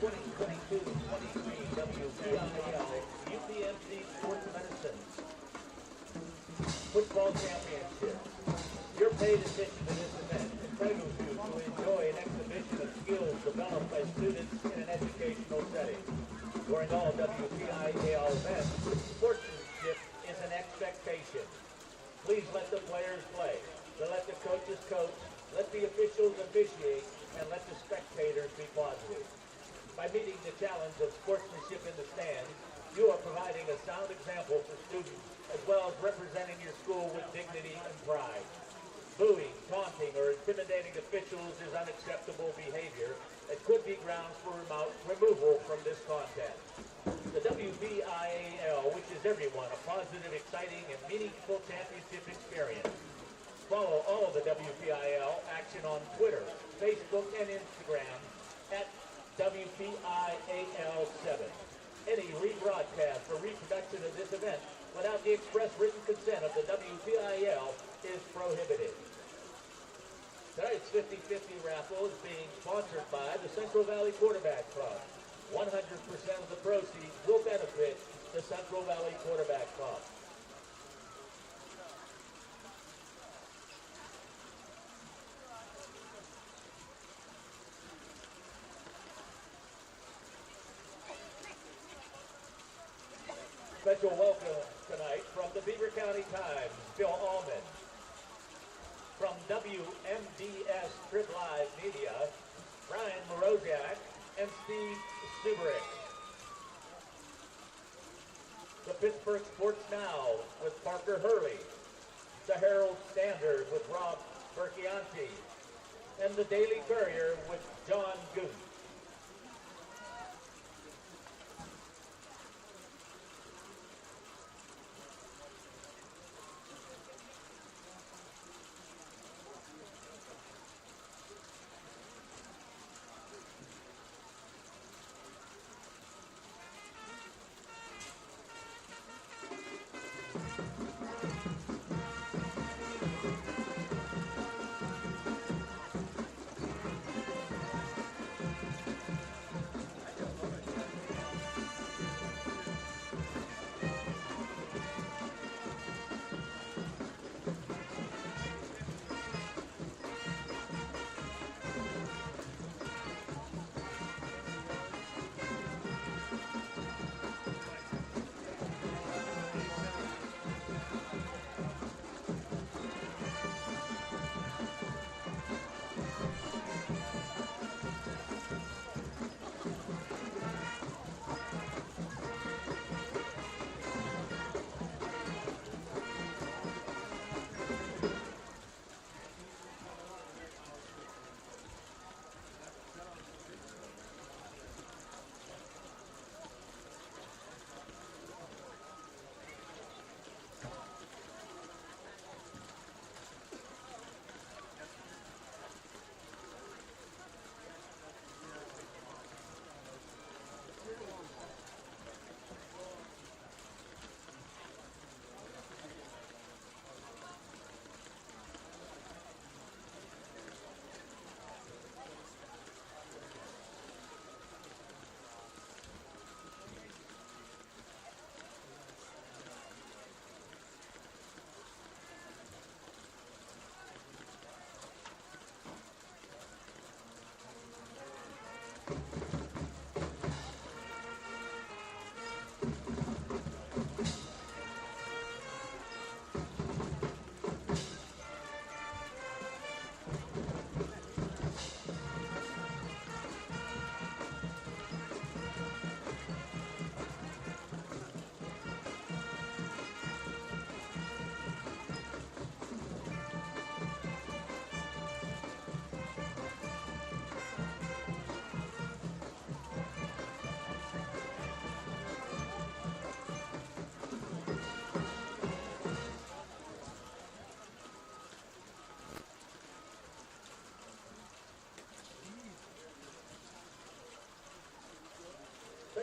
2022-23 WPIAL UPMC Sports Medicine Football Championship. Your paid attention to this event entitles you to enjoy an exhibition of skills developed by students in an educational setting. During all WPIAL events, sportsmanship is an expectation. Please let the players play, let the coaches coach, let the officials officiate, and let the spectators be positive. By meeting the challenge of sportsmanship in the stands, you are providing a sound example for students, as well as representing your school with dignity and pride. Booing, taunting, or intimidating officials is unacceptable behavior that could be grounds for removal from this contest. The WPIAL wishes everyone a positive, exciting, and meaningful championship experience. Follow all of the WPIAL action on Twitter, Facebook, and Instagram at WPIAL7. Any rebroadcast or reproduction of this event without the express written consent of the WPIAL is prohibited. Tonight's 50-50 raffle is being sponsored by the Central Valley Quarterback Club. 100% of the proceeds will benefit the Central Valley Quarterback Club. Special welcome tonight from the Beaver County Times, Bill Allman. From WMDS Trib Live Media, Brian Morozak and Steve Subrick. The Pittsburgh Sports Now with Parker Hurley. The Herald Standard with Rob Berchianti. And the Daily Courier with John Goose.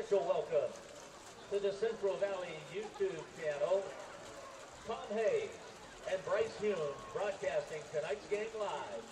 special welcome to the Central Valley YouTube channel, Tom Hayes and Bryce Hume broadcasting tonight's game live.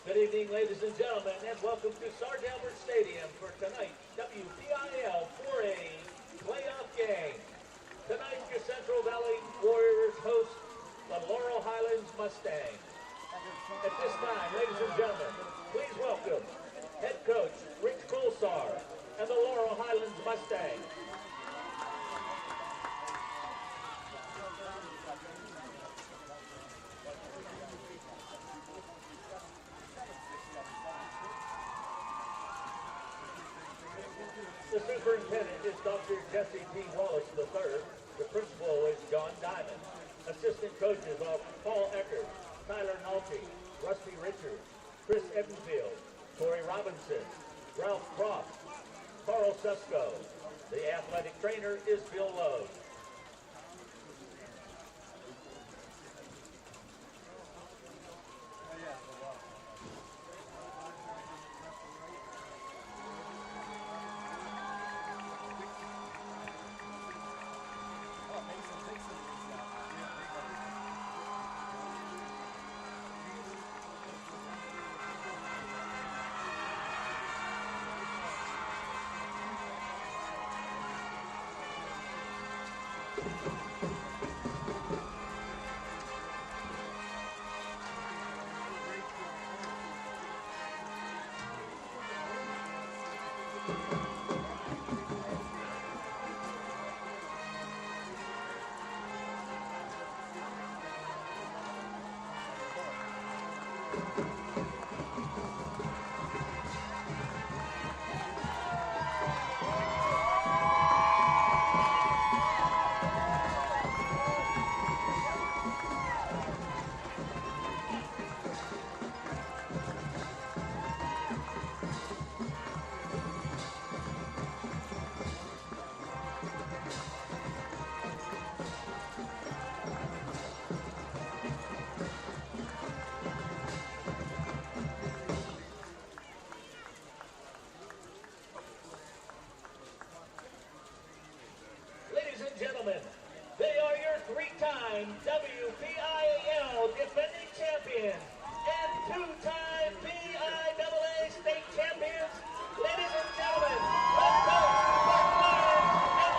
Good evening, ladies and gentlemen, and welcome to Sarge Albert Stadium for tonight's WPIAL 4A playoff game. Tonight, your Central Valley Warriors host the Laurel Highlands Mustangs. At this time, ladies and gentlemen, please welcome head coach Rich Colsar and the Laurel Highlands Mustangs. The superintendent is Dr. Jesse T. Wallace III. The principal is John Diamond. Assistant coaches are Paul Eckert, Tyler Nolte, Rusty Richards, Chris Edenfield, Corey Robinson, Ralph Croft, Carl Susko. The athletic trainer is Bill Lowe. Gentlemen, they are your three-time WPIAL defending champions and two-time PIAA state champions. Ladies and gentlemen, let's go Mark Lyons and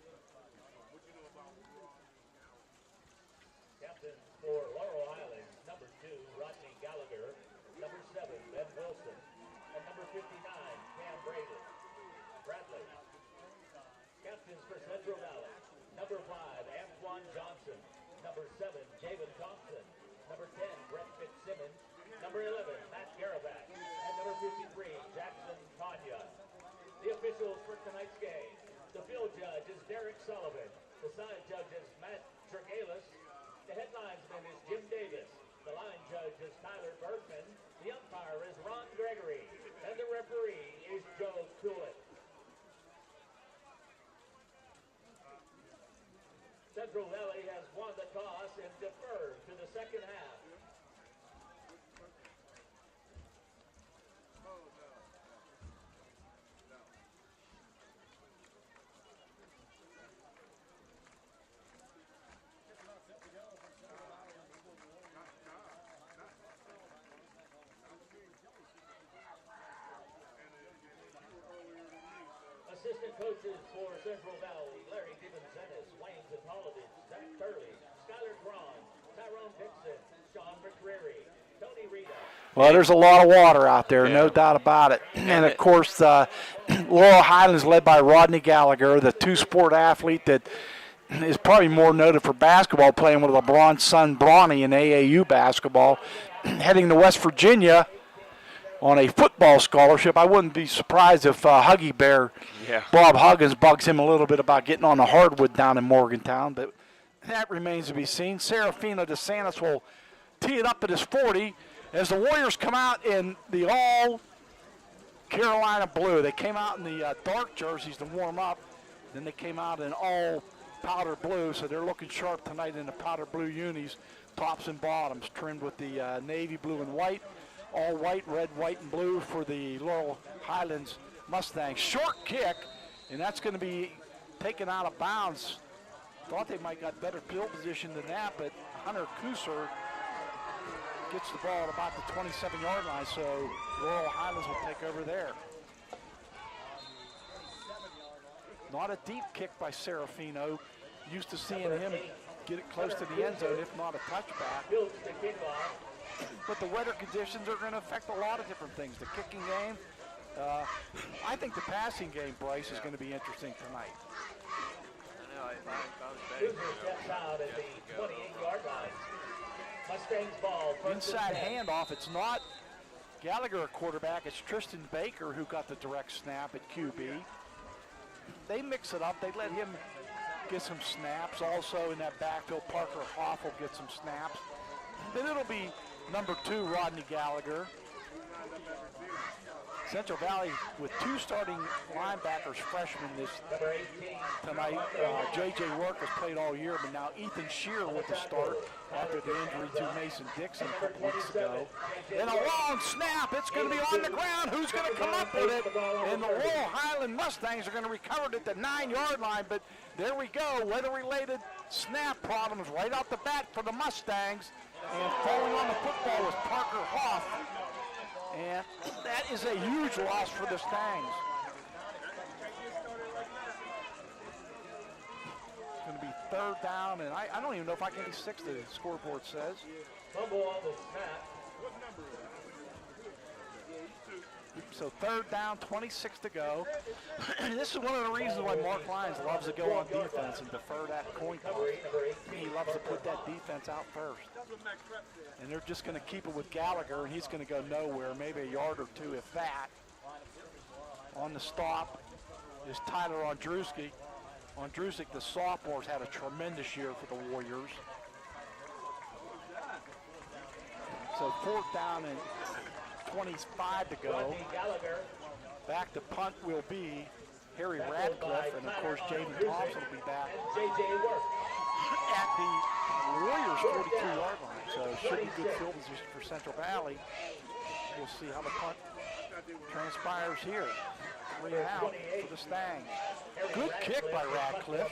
your Central Valley Warriors. Captain for Laurel Highlands, number 2, Rodney Gallagher, number 7, Ben Wilson, and number 59, Cam Bradley. Captains for Central Valley, number 5, Antoine Johnson, number 7, Javen Thompson, number 10, Brett Fitzsimmons, number 11, Matt Assistant coaches for Central Valley, Larry Gibbons-Ennis, Wayne Zapolovich, Zach Turley, Skylar Cron, Tyrone Dixon, Sean McCreary, Tony Rita. Well, there's a lot of water out there, no doubt about it. And, of course, Laurel Highlands led by Rodney Gallagher, the two-sport athlete that is probably more noted for basketball, playing with LeBron's son, Bronny, in AAU basketball, heading to West Virginia on a football scholarship. I wouldn't be surprised if Huggy Bear, Bob Huggins, bugs him a little bit about getting on the hardwood down in Morgantown, but that remains to be seen. Serafino DeSantis will tee it up at his 40 as the Warriors come out in the all-Carolina blue. They came out in the dark jerseys to warm up. Then they came out in all powder blue, so they're looking sharp tonight in the powder blue unis, tops and bottoms, trimmed with the navy blue and white. All white, red, white, and blue for the Laurel Highlands Mustangs. Short kick, and that's going to be taken out of bounds. Thought they might got better field position than that, but Hunter Kusser gets the ball at about the 27-yard line, so Laurel Highlands will take over there. Not a deep kick by Serafino. Used to seeing him get it close to the end zone, if not a touchback. But the weather conditions are going to affect a lot of different things. The kicking game, I think the passing game, Bryce, is going to be interesting tonight. Steps out at the 28-yard line. Mustangs ball. Inside handoff. It's not Gallagher, a quarterback. It's Tristan Baker who got the direct snap at QB. They mix it up. They let him get some snaps. Also in that backfield, Parker Hoff will get some snaps. Then it'll be number 2, Rodney Gallagher. Central Valley with 2 starting linebackers, freshmen tonight. J.J. Work has played all year, but now Ethan Shear with the start after the injury to Mason Dixon a couple weeks ago. And a long snap. It's going to be on the ground. Who's going to come up with it? And the Laurel Highland Mustangs are going to recover it at the 9-yard line, but there we go. Weather-related snap problems right off the bat for the Mustangs. And falling on the football was Parker Hoff. And that is a huge loss for the Stangs. It's going to be 3rd down, and I don't even know if I can get 6, the scoreboard says. Fumble on the snap. So 3rd down, 26 to go. This is one of the reasons why Mark Lyons loves to go on defense and defer that coin toss. He loves to put that defense out first. And they're just going to keep it with Gallagher, and he's going to go nowhere, maybe a yard or 2, if that. On the stop is Tyler Ondrusky. Ondrusik, the sophomore, has had a tremendous year for the Warriors. So 4th down and 25 to go. Back to punt will be Harry Radcliffe, and of course Jaden Thompson will be back at the Warriors' 42-yard line. So should be good field position for Central Valley. We'll see how the punt transpires here. 3 and out for the Stangs. Good kick by Radcliffe,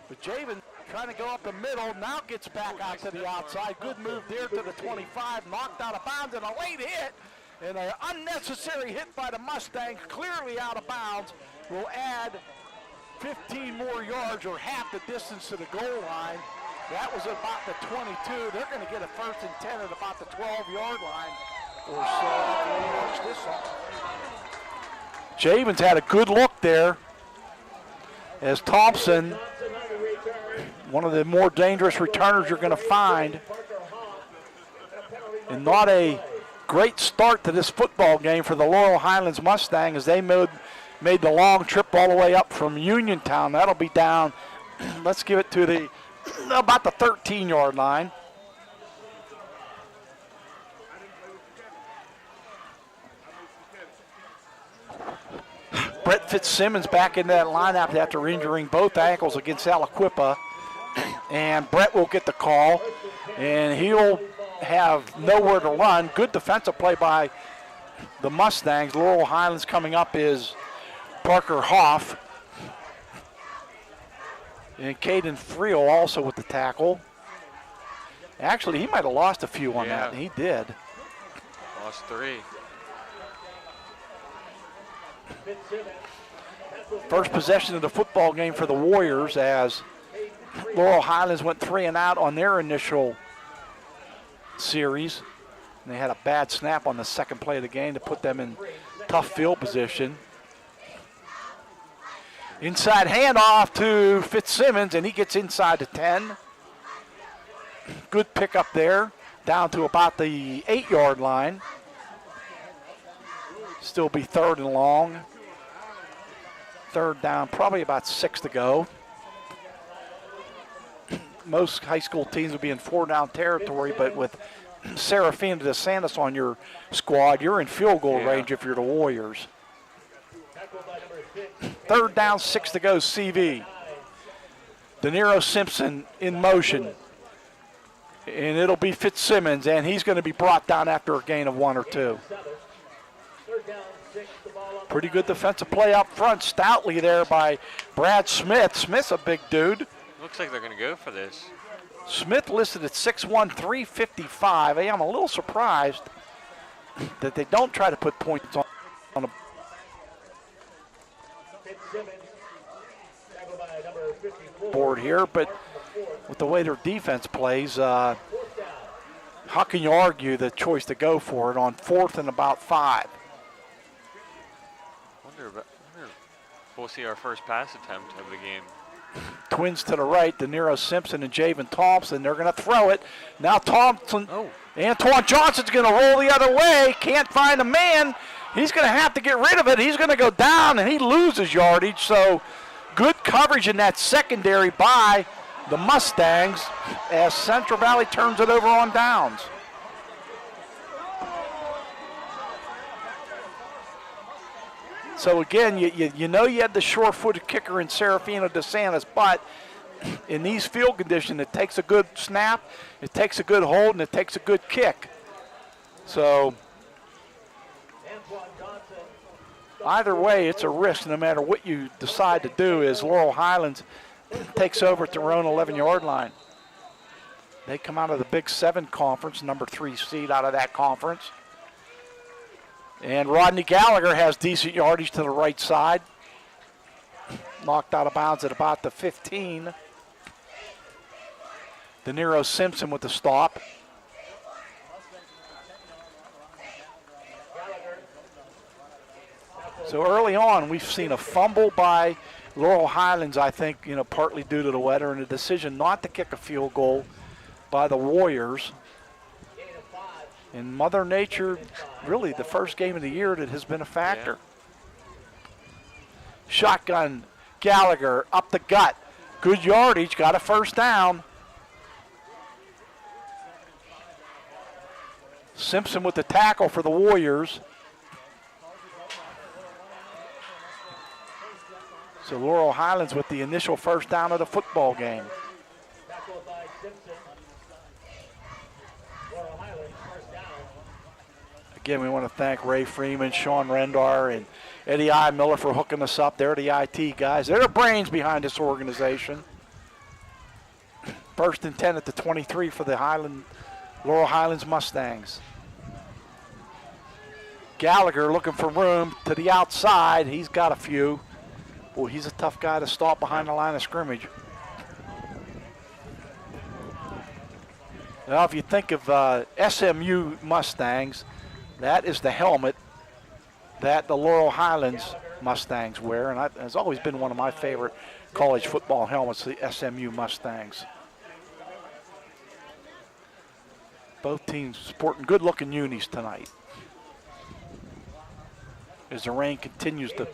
but Jaden trying to go up the middle, now gets back out to the outside. Good move there to the 25, knocked out of bounds, and a late hit. And an unnecessary hit by the Mustangs, clearly out of bounds, will add 15 more yards, or half the distance to the goal line. That was about the 22. They're going to get a 1st and 10 at about the 12-yard line or so after they march this up. Javens had a good look there as Thompson, one of the more dangerous returners you're going to find, and not a great start to this football game for the Laurel Highlands Mustang as they made the long trip all the way up from Uniontown. That'll be down, let's give it to the about the 13-yard line. Brett Fitzsimmons back in that lineup after injuring both ankles against Aliquippa. And Brett will get the call, and he'll have nowhere to run. Good defensive play by the Mustangs. Laurel Highlands coming up is Parker Hoff. And Caden Friel also with the tackle. Actually, he might have lost a few on that. He did. Lost 3. First possession of the football game for the Warriors as Laurel Highlands went 3 and out on their initial series. And they had a bad snap on the second play of the game to put them in tough field position. Inside handoff to Fitzsimmons, and he gets inside the 10. Good pickup there, down to about the 8-yard line. Still be 3rd and long. 3rd down, probably about 6 to go. Most high school teams will be in 4-down territory, but with Serafina DeSantis on your squad, you're in field goal range if you're the Warriors. 3rd down, 6 to go, CV. De Niro Simpson in motion. And it'll be Fitzsimmons, and he's going to be brought down after a gain of 1 or 2. Pretty good defensive play up front, stoutly there by Brad Smith. Smith's a big dude. Looks like they're going to go for this. Smith listed at 6'1", 355. I'm a little surprised that they don't try to put points on a board here, but with the way their defense plays, how can you argue the choice to go for it on 4th and about 5? Wonder we'll see our first pass attempt of the game. Twins to the right, De Niro Simpson and Javen Thompson. They're going to throw it. Now Thompson, Antoine Johnson's going to roll the other way. Can't find a man. He's going to have to get rid of it. He's going to go down, and he loses yardage. So good coverage in that secondary by the Mustangs as Central Valley turns it over on downs. So again, you know you had the short-footed kicker in Serafina DeSantis, but in these field conditions, it takes a good snap, it takes a good hold, and it takes a good kick. So either way, it's a risk no matter what you decide to do as Laurel Highlands takes over at their own 11-yard line. They come out of the Big 7 conference, number 3 seed out of that conference. And Rodney Gallagher has decent yardage to the right side. Knocked out of bounds at about the 15. De Niro Simpson with the stop. So early on, we've seen a fumble by Laurel Highlands, I think, partly due to the weather, and a decision not to kick a field goal by the Warriors. And Mother Nature, really the first game of the year that has been a factor. Yeah. Shotgun, Gallagher up the gut. Good yardage, got a first down. Simpson with the tackle for the Warriors. So Laurel Highlands with the initial first down of the football game. Again, we want to thank Ray Freeman, Sean Rendar, and Eddie I. Miller for hooking us up. They're the IT guys. They're the brains behind this organization. 1st and 10 at the 23 for the Laurel Highlands Mustangs. Gallagher looking for room to the outside. He's got a few. Boy, he's a tough guy to stop behind the line of scrimmage. Now, if you think of SMU Mustangs, that is the helmet that the Laurel Highlands Mustangs wear, and has always been one of my favorite college football helmets, the SMU Mustangs. Both teams sporting good-looking unis tonight as the rain continues to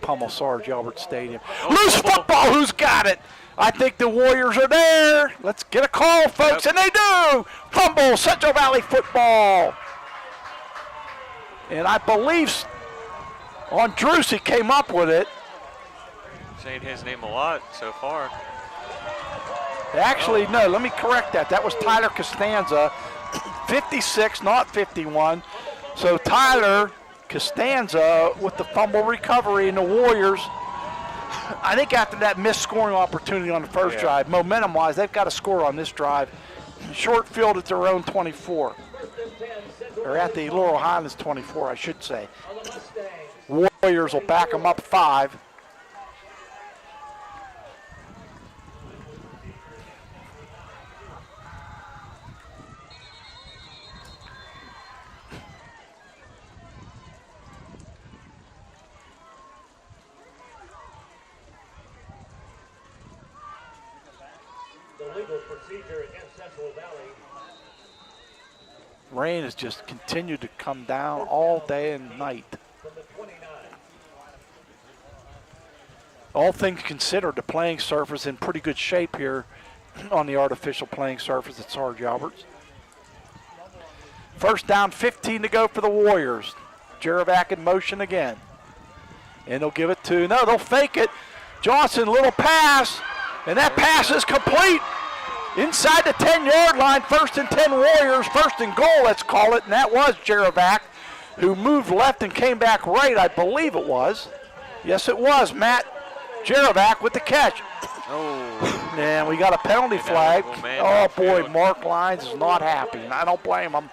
pummel Sarge Albert Stadium. Loose football, who's got it? I think the Warriors are there. Let's get a call, folks, and they do. Fumble, Central Valley football. And I believe Andrusi came up with it. Saying his name a lot so far. Actually, no, let me correct that. That was Tyler Costanza, 56, not 51. So Tyler Costanza with the fumble recovery, and the Warriors, I think after that missed scoring opportunity on the first drive, momentum-wise, they've got to score on this drive. Short field at their own 24. Or at the Laurel Highlands 24, I should say. Warriors will back them up 5. illegal procedure against Central Valley. Rain has just continued to come down all day and night. From the 29. All things considered, the playing surface in pretty good shape here on the artificial playing surface at Sarge Alberts. First down, 15 to go for the Warriors. Jerevac in motion again. And they'll give it to, no, they'll fake it. Johnson, little pass, and that pass is complete. Inside the 10-yard line, 1st and 10 Warriors, 1st and goal, let's call it. And that was Jerevac, who moved left and came back right, I believe it was. Yes, it was. Matt Jerevac with the catch. Oh. And we got a penalty flag. Oh, boy, downfield. Mark Lyons is not happy, and I don't blame him.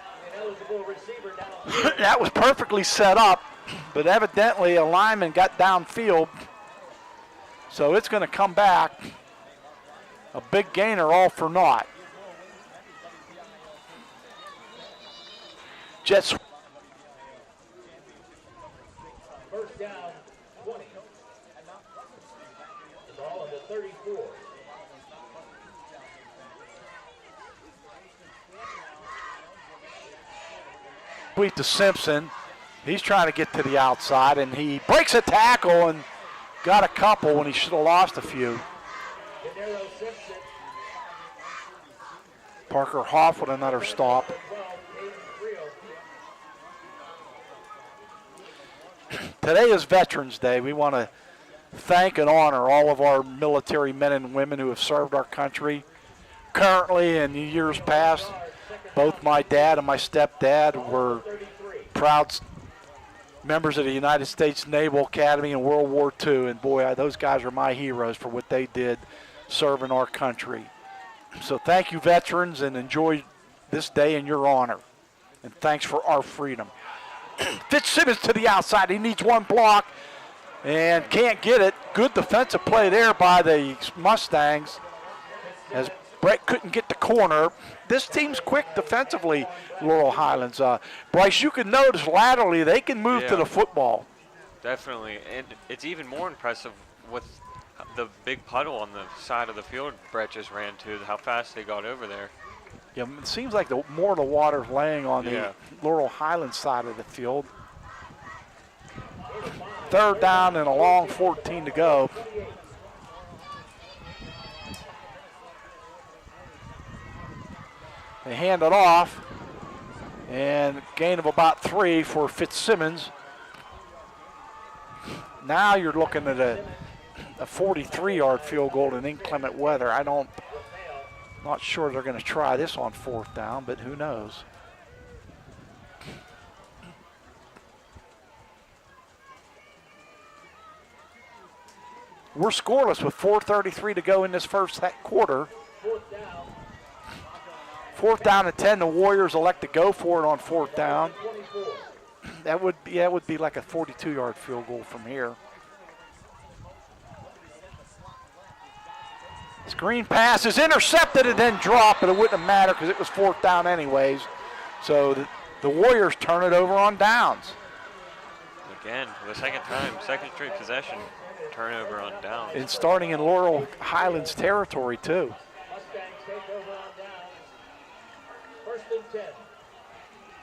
That was perfectly set up, but evidently a lineman got downfield. So it's going to come back. A big gainer, all for naught. Jets. First down, 20. The ball on the 34. Tweet to Simpson. He's trying to get to the outside, and he breaks a tackle and got a couple when he should have lost a few. Parker Hoff with another stop. Today is Veterans Day. We want to thank and honor all of our military men and women who have served our country. Currently and in years past, both my dad and my stepdad were proud members of the United States Naval Academy in World War II. And boy, those guys are my heroes for what they did serving our country. So thank you, veterans, and enjoy this day in your honor. And thanks for our freedom. Fitzsimmons to the outside. He needs one block and can't get it. Good defensive play there by the Mustangs as Brett couldn't get the corner. This team's quick defensively, Laurel Highlands. Bryce, you can notice laterally they can move to the football. Definitely, and it's even more impressive with the big puddle on the side of the field Brett just ran to, how fast they got over there. Yeah, it seems like more of the water's laying on the Laurel Highlands side of the field. Third down and a long 14 to go. They hand it off, and gain of about 3 for Fitzsimmons. Now you're looking at a 43-yard field goal in inclement weather. Not sure they're going to try this on 4th down, but who knows. We're scoreless with 4:33 to go in this first quarter. 4th down and 10. The Warriors elect to go for it on 4th down. That would be like a 42-yard field goal from here. Screen pass is intercepted and then dropped, but it wouldn't have mattered because it was 4th down anyways. So the Warriors turn it over on downs. Again, for the second time, second straight possession, turnover on downs. And starting in Laurel Highlands territory too.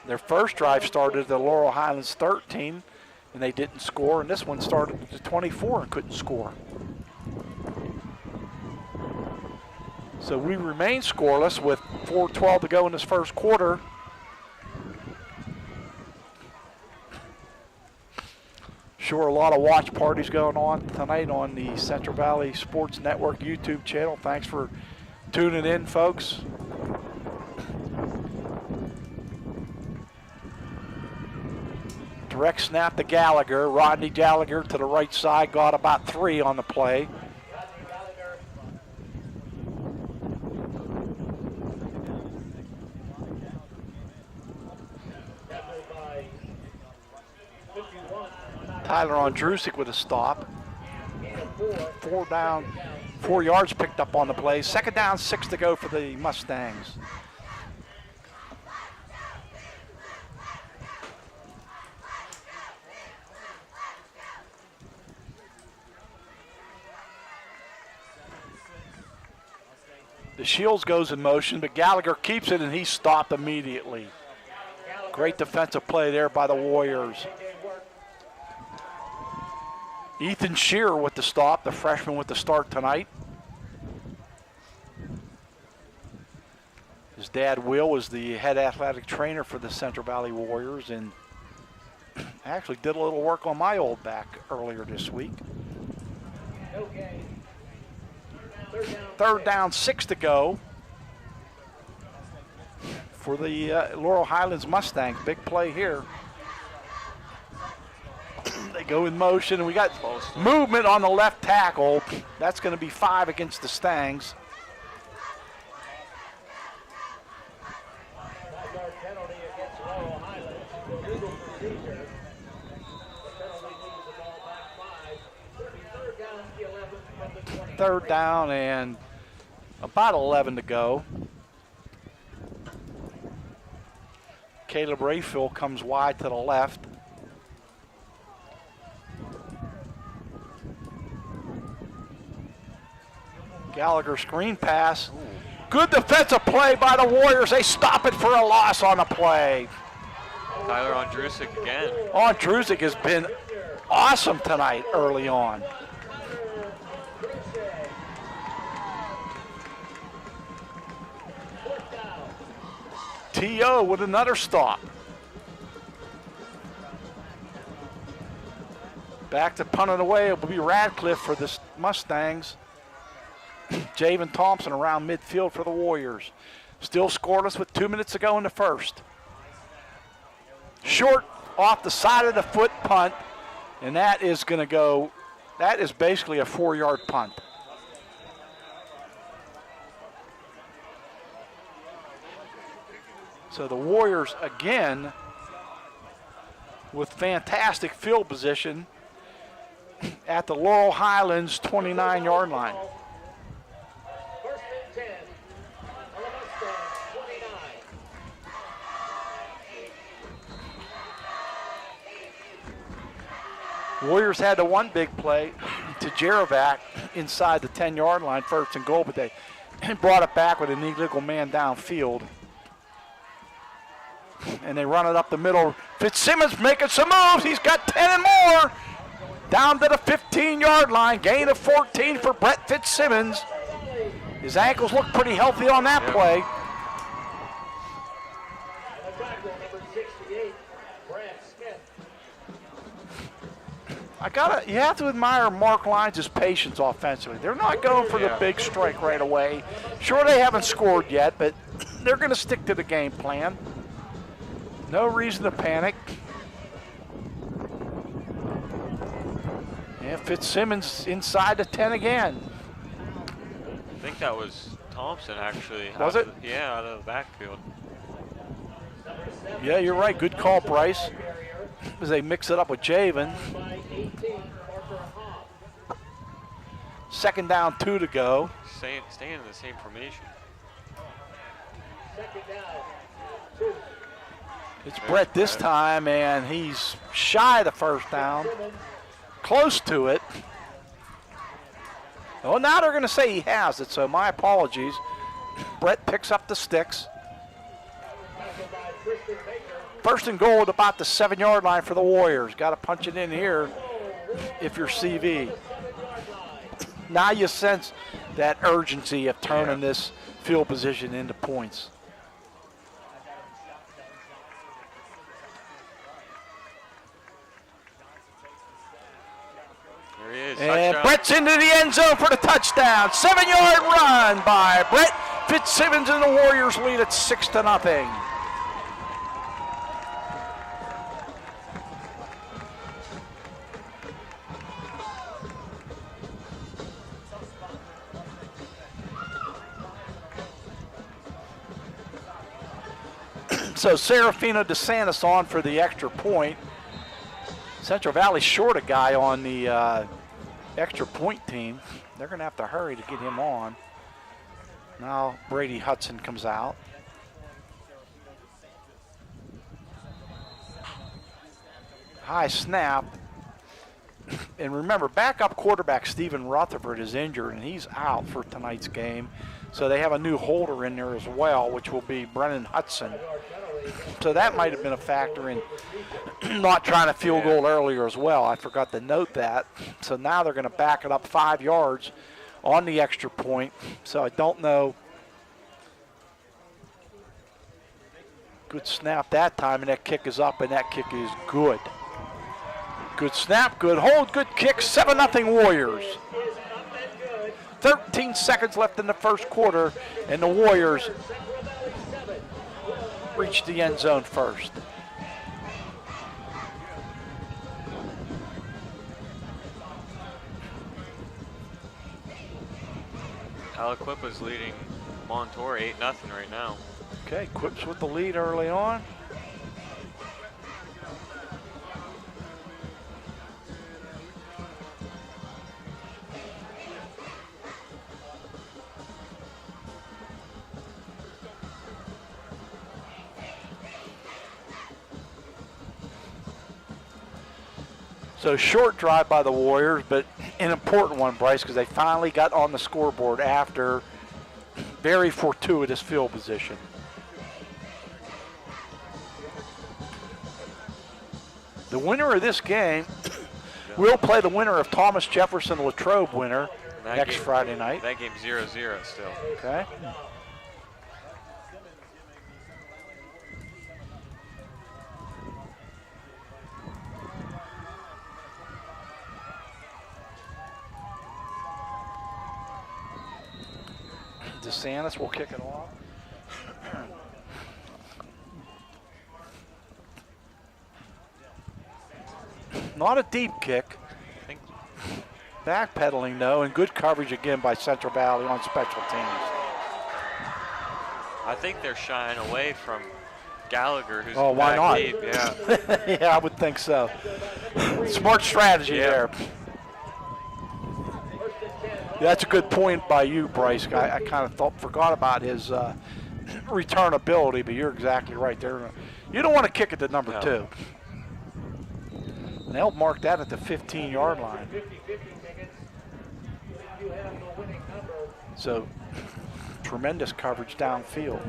Their first drive started at the Laurel Highlands 13, and they didn't score. And this one started at the 24 and couldn't score. So we remain scoreless with 4:12 to go in this first quarter. Sure, a lot of watch parties going on tonight on the Central Valley Sports Network YouTube channel. Thanks for tuning in, folks. Direct snap to Gallagher. Rodney Gallagher to the right side, got about 3 on the play. Tyler Ondrusik with a stop. 4 down, 4 yards picked up on the play. 2nd down, 6 to go for the Mustangs. The Shields goes in motion, but Gallagher keeps it, and he's stopped immediately. Great defensive play there by the Warriors. Ethan Shearer with the stop, the freshman with the start tonight. His dad, Will, was the head athletic trainer for the Central Valley Warriors, and actually did a little work on my old back earlier this week. Third down, 6 to go for the Laurel Highlands Mustangs. Big play here. They go in motion, and we got movement on the left tackle. That's going to be 5 against the Stangs. Third down and about 11 to go. Caleb Rayfield comes wide to the left. Gallagher screen pass. Good defensive play by the Warriors. They stop it for a loss on the play. Tyler Ondrusik again. Ondrusik has been awesome tonight early on. T.O. with another stop. Back to punt it away. It will be Radcliffe for the Mustangs. Javen Thompson around midfield for the Warriors. Still scoreless with 2 minutes to go in the first. Short off the side of the foot punt, and that is going to go, that is basically a 4-yard punt. So the Warriors again with fantastic field position at the Laurel Highlands 29-yard line. First and 10 on the Mustangs, 29. Warriors had the one big play to Jerovac inside the 10-yard line, first and goal, but they brought it back with an illegal man downfield. And they run it up the middle. Fitzsimmons making some moves. He's got 10 and more. Down to the 15-yard line. Gain of 14 for Brett Fitzsimmons. His ankles look pretty healthy on that play. You have to admire Mark Lyons' patience offensively. They're not going for the big strike right away. Sure, they haven't scored yet, but they're going to stick to the game plan. No reason to panic. And Fitzsimmons inside the 10 again. I think that was Thompson, actually. Was it? Yeah, out of the backfield. Yeah, you're right. Good call, Bryce. As they mix it up with Javen. Second down, 2 to go. Staying in the same formation. Second down, 2. It's Brett this time, and he's shy of the first down. Close to it. Well, now they're going to say he has it, so my apologies. Brett picks up the sticks. First and goal at about the 7-yard line for the Warriors. Got to punch it in here if you're CV. Now you sense that urgency of turning this field position into points. There he is. And Touchdown. Brett's into the end zone for the touchdown. 7-yard run by Brett Fitzsimmons, and the Warriors lead at 6-0. So Serafino DeSantis on for the extra point. Central Valley short a guy on the extra point team. They're going to have to hurry to get him on. Now Brady Hudson comes out. High snap. And remember, backup quarterback Stephen Rutherford is injured, and he's out for tonight's game. So they have a new holder in there as well, which will be Brennan Hudson. So that might have been a factor in not trying a field goal earlier as well. I forgot to note that. So now they're going to back it up 5 yards on the extra point. So I don't know. Good snap that time, and that kick is up, and that kick is good. Good snap, good hold, good kick, 7-0 Warriors. 13 seconds left in the first quarter, and the Warriors reach the end zone first. Aliquippa's leading Montour 8-0 right now. Okay, Quips with the lead early on. So short drive by the Warriors, but an important one, Bryce, because they finally got on the scoreboard after very fortuitous field position. The winner of this game will play the winner of Thomas Jefferson Latrobe winner next Friday night. That game's 0-0 still. Okay. DeSantis will kick it off. Not a deep kick. Backpedaling though, and good coverage again by Central Valley on special teams. I think they're shying away from Gallagher, who's why back not? deep. Yeah. Yeah, I would think so. Smart strategy there. That's a good point by you, Bryce. I kind of forgot about his return ability, but you're exactly right there. You don't want to kick it to number 2. And they'll mark that at the 15-yard line. So, tremendous coverage downfield.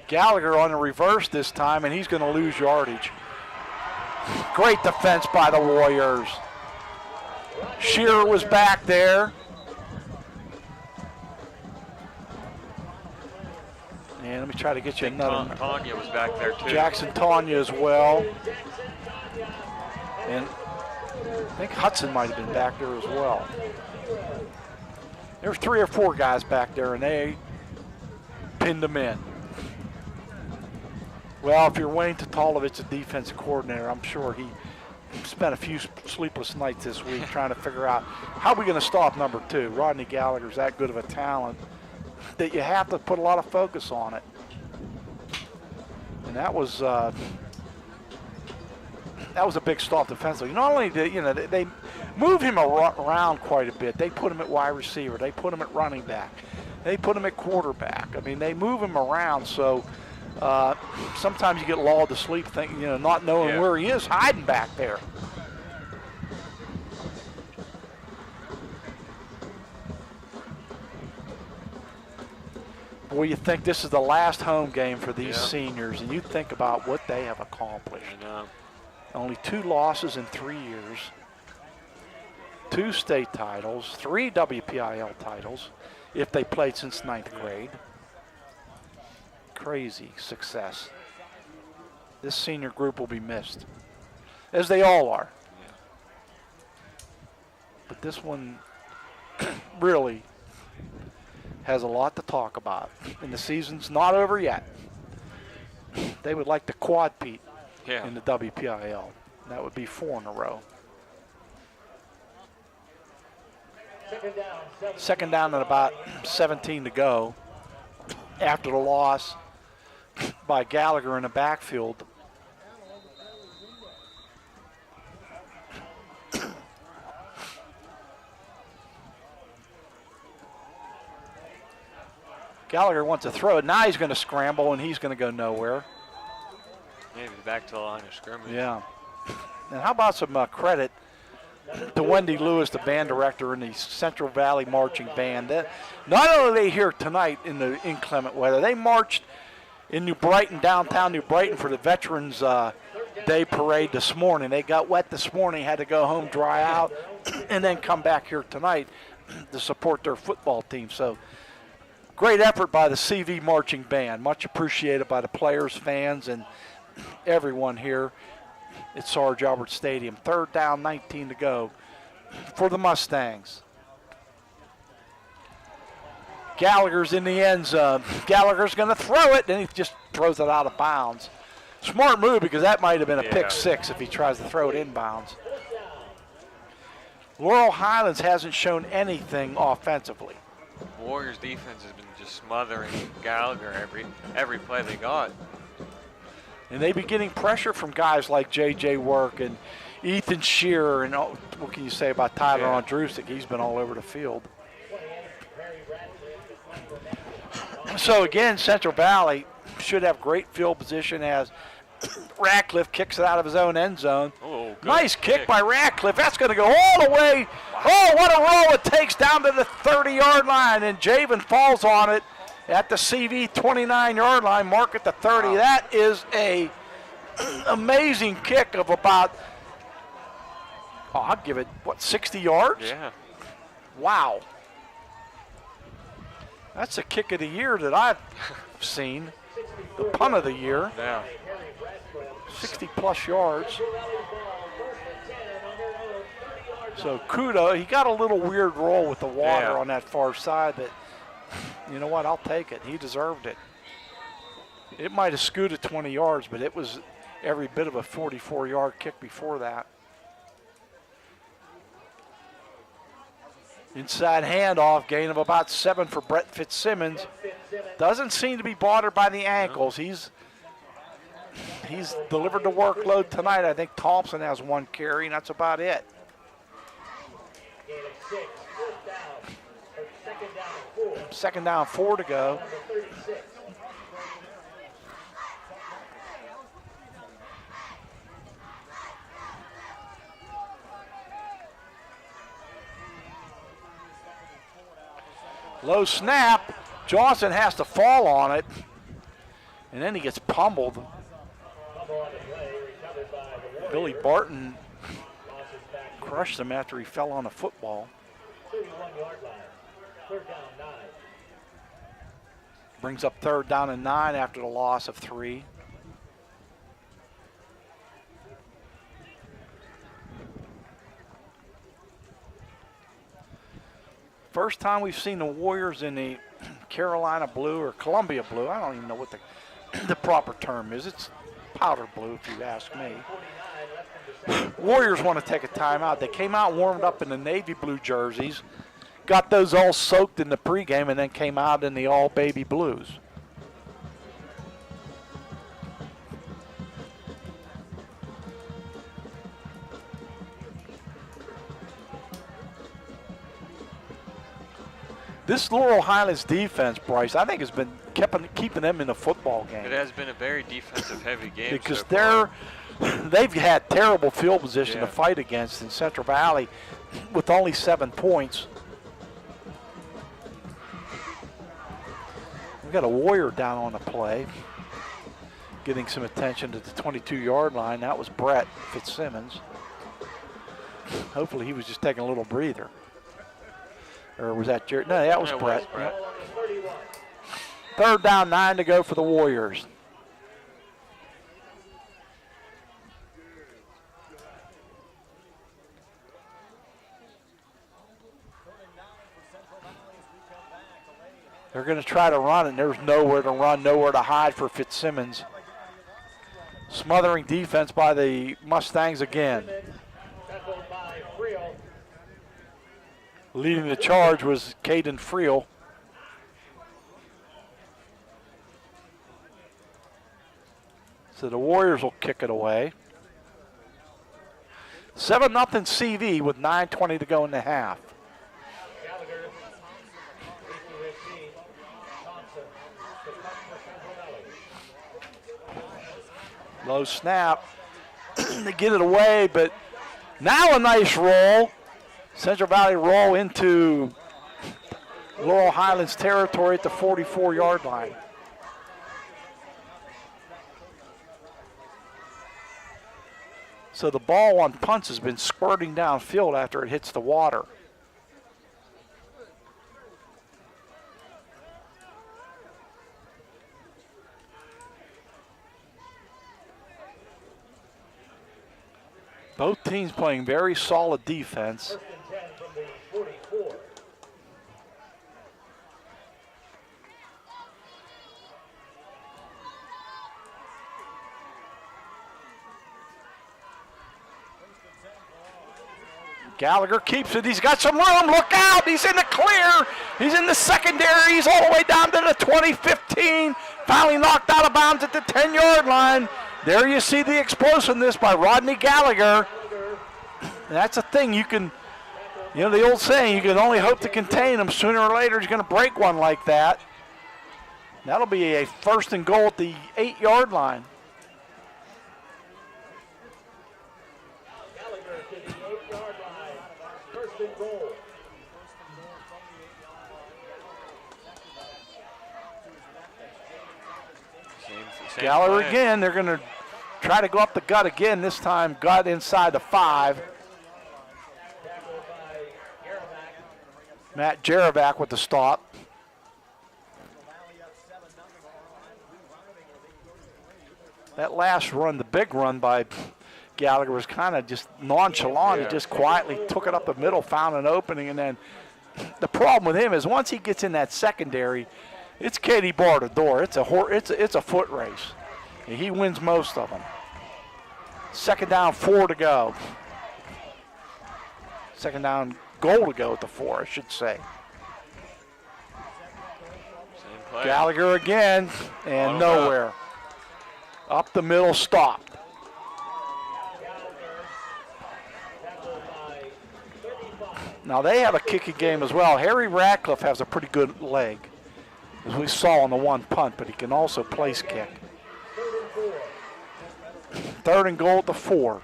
Gallagher on the reverse this time, and he's going to lose yardage. Great defense by the Warriors. Shearer was back there. And let me try to get you another. Tanya was back there too. Jackson Tanya as well. And I think Hudson might have been back there as well. There were 3 or 4 guys back there, and they pinned them in. Well, if you're Wayne Tatalovich, a defensive coordinator, I'm sure he spent a few sleepless nights this week trying to figure out how are we going to stop number 2. Rodney Gallagher's that good of a talent that you have to put a lot of focus on it. And that was a big stop defensively. Not only did they move him around quite a bit. They put him at wide receiver. They put him at running back. They put him at quarterback. I mean, they move him around so. Sometimes you get lulled to sleep, not knowing where he is, hiding back there. Boy, you think this is the last home game for these seniors, and you think about what they have accomplished. I know. Only 2 losses in 3 years, 2 state titles, 3 WPIAL titles, if they played since 9th grade. Crazy success. This senior group will be missed, as they all are. Yeah. But this one really has a lot to talk about, and the season's not over yet. They would like to quad-peat in the WPIAL. That would be 4 in a row. Second down and about 17 to go after the loss by Gallagher in the backfield. Gallagher wants to throw it. Now he's going to scramble, and he's going to go nowhere. Maybe back to the line of scrimmage. Yeah. And how about some credit to Wendy Lewis, the band director in the Central Valley Marching Band. Not only are they here tonight in the inclement weather, they marched in New Brighton, downtown New Brighton, for the Veterans Day parade this morning. They got wet this morning, had to go home, dry out, and then come back here tonight to support their football team. So great effort by the CV Marching Band. Much appreciated by the players, fans, and everyone here at Sarge Albert Stadium. 3rd down, 19 to go for the Mustangs. Gallagher's in the end zone. Gallagher's going to throw it, and he just throws it out of bounds. Smart move, because that might have been a pick six if he tries to throw it inbounds. Laurel Highlands hasn't shown anything offensively. Warriors defense has been just smothering Gallagher every play they got. And they've been getting pressure from guys like J.J. Work and Ethan Shearer, and what can you say about Tyler Andrusik? He's been all over the field. So again, Central Valley should have great field position as Ratcliffe kicks it out of his own end zone. Oh, nice kick by Ratcliffe. That's going to go all the way. Oh, what a roll it takes down to the 30-yard line, and Javen falls on it at the CV 29-yard line, mark at the 30. Wow. That is a amazing kick of about, I'll give it, 60 yards? Yeah. Wow. That's a kick of the year that I've seen. The punt of the year. Yeah. 60-plus yards. So Kudo, he got a little weird roll with the water on that far side, but you know what? I'll take it. He deserved it. It might have scooted 20 yards, but it was every bit of a 44-yard kick before that. Inside handoff, gain of about 7 for Brett Fitzsimmons. Doesn't seem to be bothered by the ankles. He's delivered the workload tonight. I think Thompson has 1 carry, and that's about it. Second down, 4 to go. Low snap. Johnson has to fall on it, and then he gets pummeled. Billy Barton crushed him after he fell on a football. 31-yard line. 3rd down, 9. Brings up 3rd down and 9 after the loss of 3. First time we've seen the Warriors in the Carolina blue or Columbia blue. I don't even know what the proper term is. It's powder blue, if you ask me. Warriors want to take a timeout. They came out and warmed up in the navy blue jerseys, got those all soaked in the pregame, and then came out in the all baby blues. This Laurel Highlands defense, Bryce, I think has been keeping them in the football game. It has been a very defensive-heavy game because so they've had terrible field position to fight against in Central Valley with only 7 points. We've got a Warrior down on the play, getting some attention to the 22-yard line. That was Brett Fitzsimmons. Hopefully he was just taking a little breather. Or was that Jared? No, that was Brett. Brett. Yep. 3rd down, 9 to go for the Warriors. They're going to try to run, and there's nowhere to run, nowhere to hide for Fitzsimmons. Smothering defense by the Mustangs again. Leading the charge was Caden Friel. So the Warriors will kick it away. 7-0 CV with 9:20 to go in the half. Low snap. They get it away, but Now a nice roll. Central Valley roll into Laurel Highlands territory at the 44-yard line. So the ball on punts has been squirting downfield after it hits the water. Both teams playing very solid defense. First and 10 from the 44. Gallagher keeps it. He's got some room. Look out. He's in the clear. He's in the secondary. He's all the way down to the 20-15. Finally knocked out of bounds at the 10-yard line. There you see the explosiveness by Rodney Gallagher. And that's a thing you can, the old saying, you can only hope to contain him. Sooner or later he's going to break one like that. That'll be a first and goal at the 8-yard line. Gallagher to the 8-yard line. First and goal. Same Gallagher play. again. They're going to try to go up the gut again. This time gut inside the 5. Tackled by Yaravac. Matt Jaravac with the stop. That last run, the big run by Gallagher, was kind of just nonchalant. Yeah. He just quietly took it up the middle, found an opening, and then the problem with him is once he gets in that secondary, it's Katie bar to door. It's a foot race. And he wins most of them. Second down, 4 to go. Second down, goal to go at the 4, I should say. Same play. Gallagher again, and Bottom up. nowhere. Up the middle, stopped. Tackled by 35. Now they have a kicking game as well. Harry Ratcliffe has a pretty good leg, as we saw on the one punt, but he can also place kick. Third and 4. Third and goal at the 4.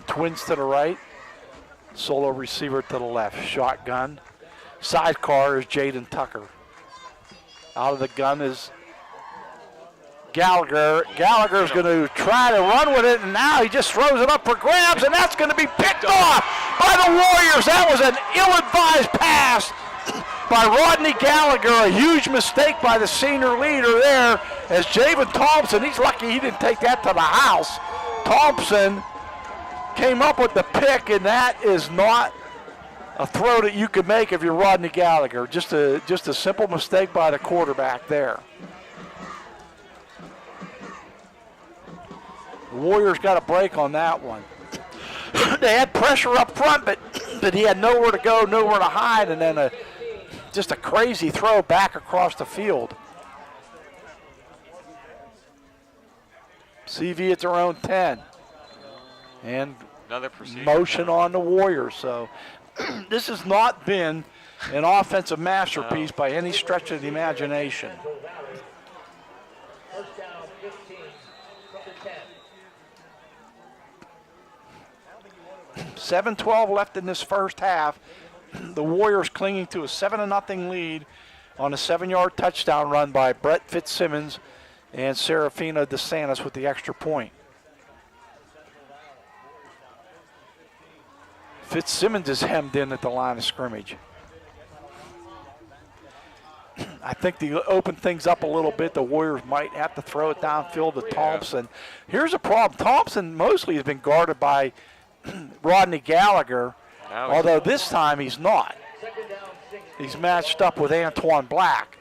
Twins to the right. Solo receiver to the left. Shotgun. Sidecar is Jaden Tucker. Out of the gun is Gallagher. Gallagher's going to try to run with it, and now he just throws it up for grabs, and that's going to be picked off by the Warriors. That was an ill-advised pass by Rodney Gallagher. A huge mistake by the senior leader there as Javen Thompson, he's lucky he didn't take that to the house. Thompson came up with the pick, and that is not a throw that you could make if you're Rodney Gallagher. Just a simple mistake by the quarterback there. The Warriors got a break on that one. They had pressure up front, but he had nowhere to go, nowhere to hide, and then just a crazy throw back across the field. CV at their own 10. And Another procedure. motion on the Warriors. So this has not been an offensive masterpiece by any stretch of the imagination. First down, 15 from the 10. 7-12 left in this first half. The Warriors clinging to a 7-0 lead on a 7-yard touchdown run by Brett Fitzsimmons and Serafina DeSantis with the extra point. Fitzsimmons is hemmed in at the line of scrimmage. I think to open things up a little bit, the Warriors might have to throw it downfield to Thompson. Here's a problem. Thompson mostly has been guarded by Rodney Gallagher, although this time he's not. He's matched up with Antoine Black.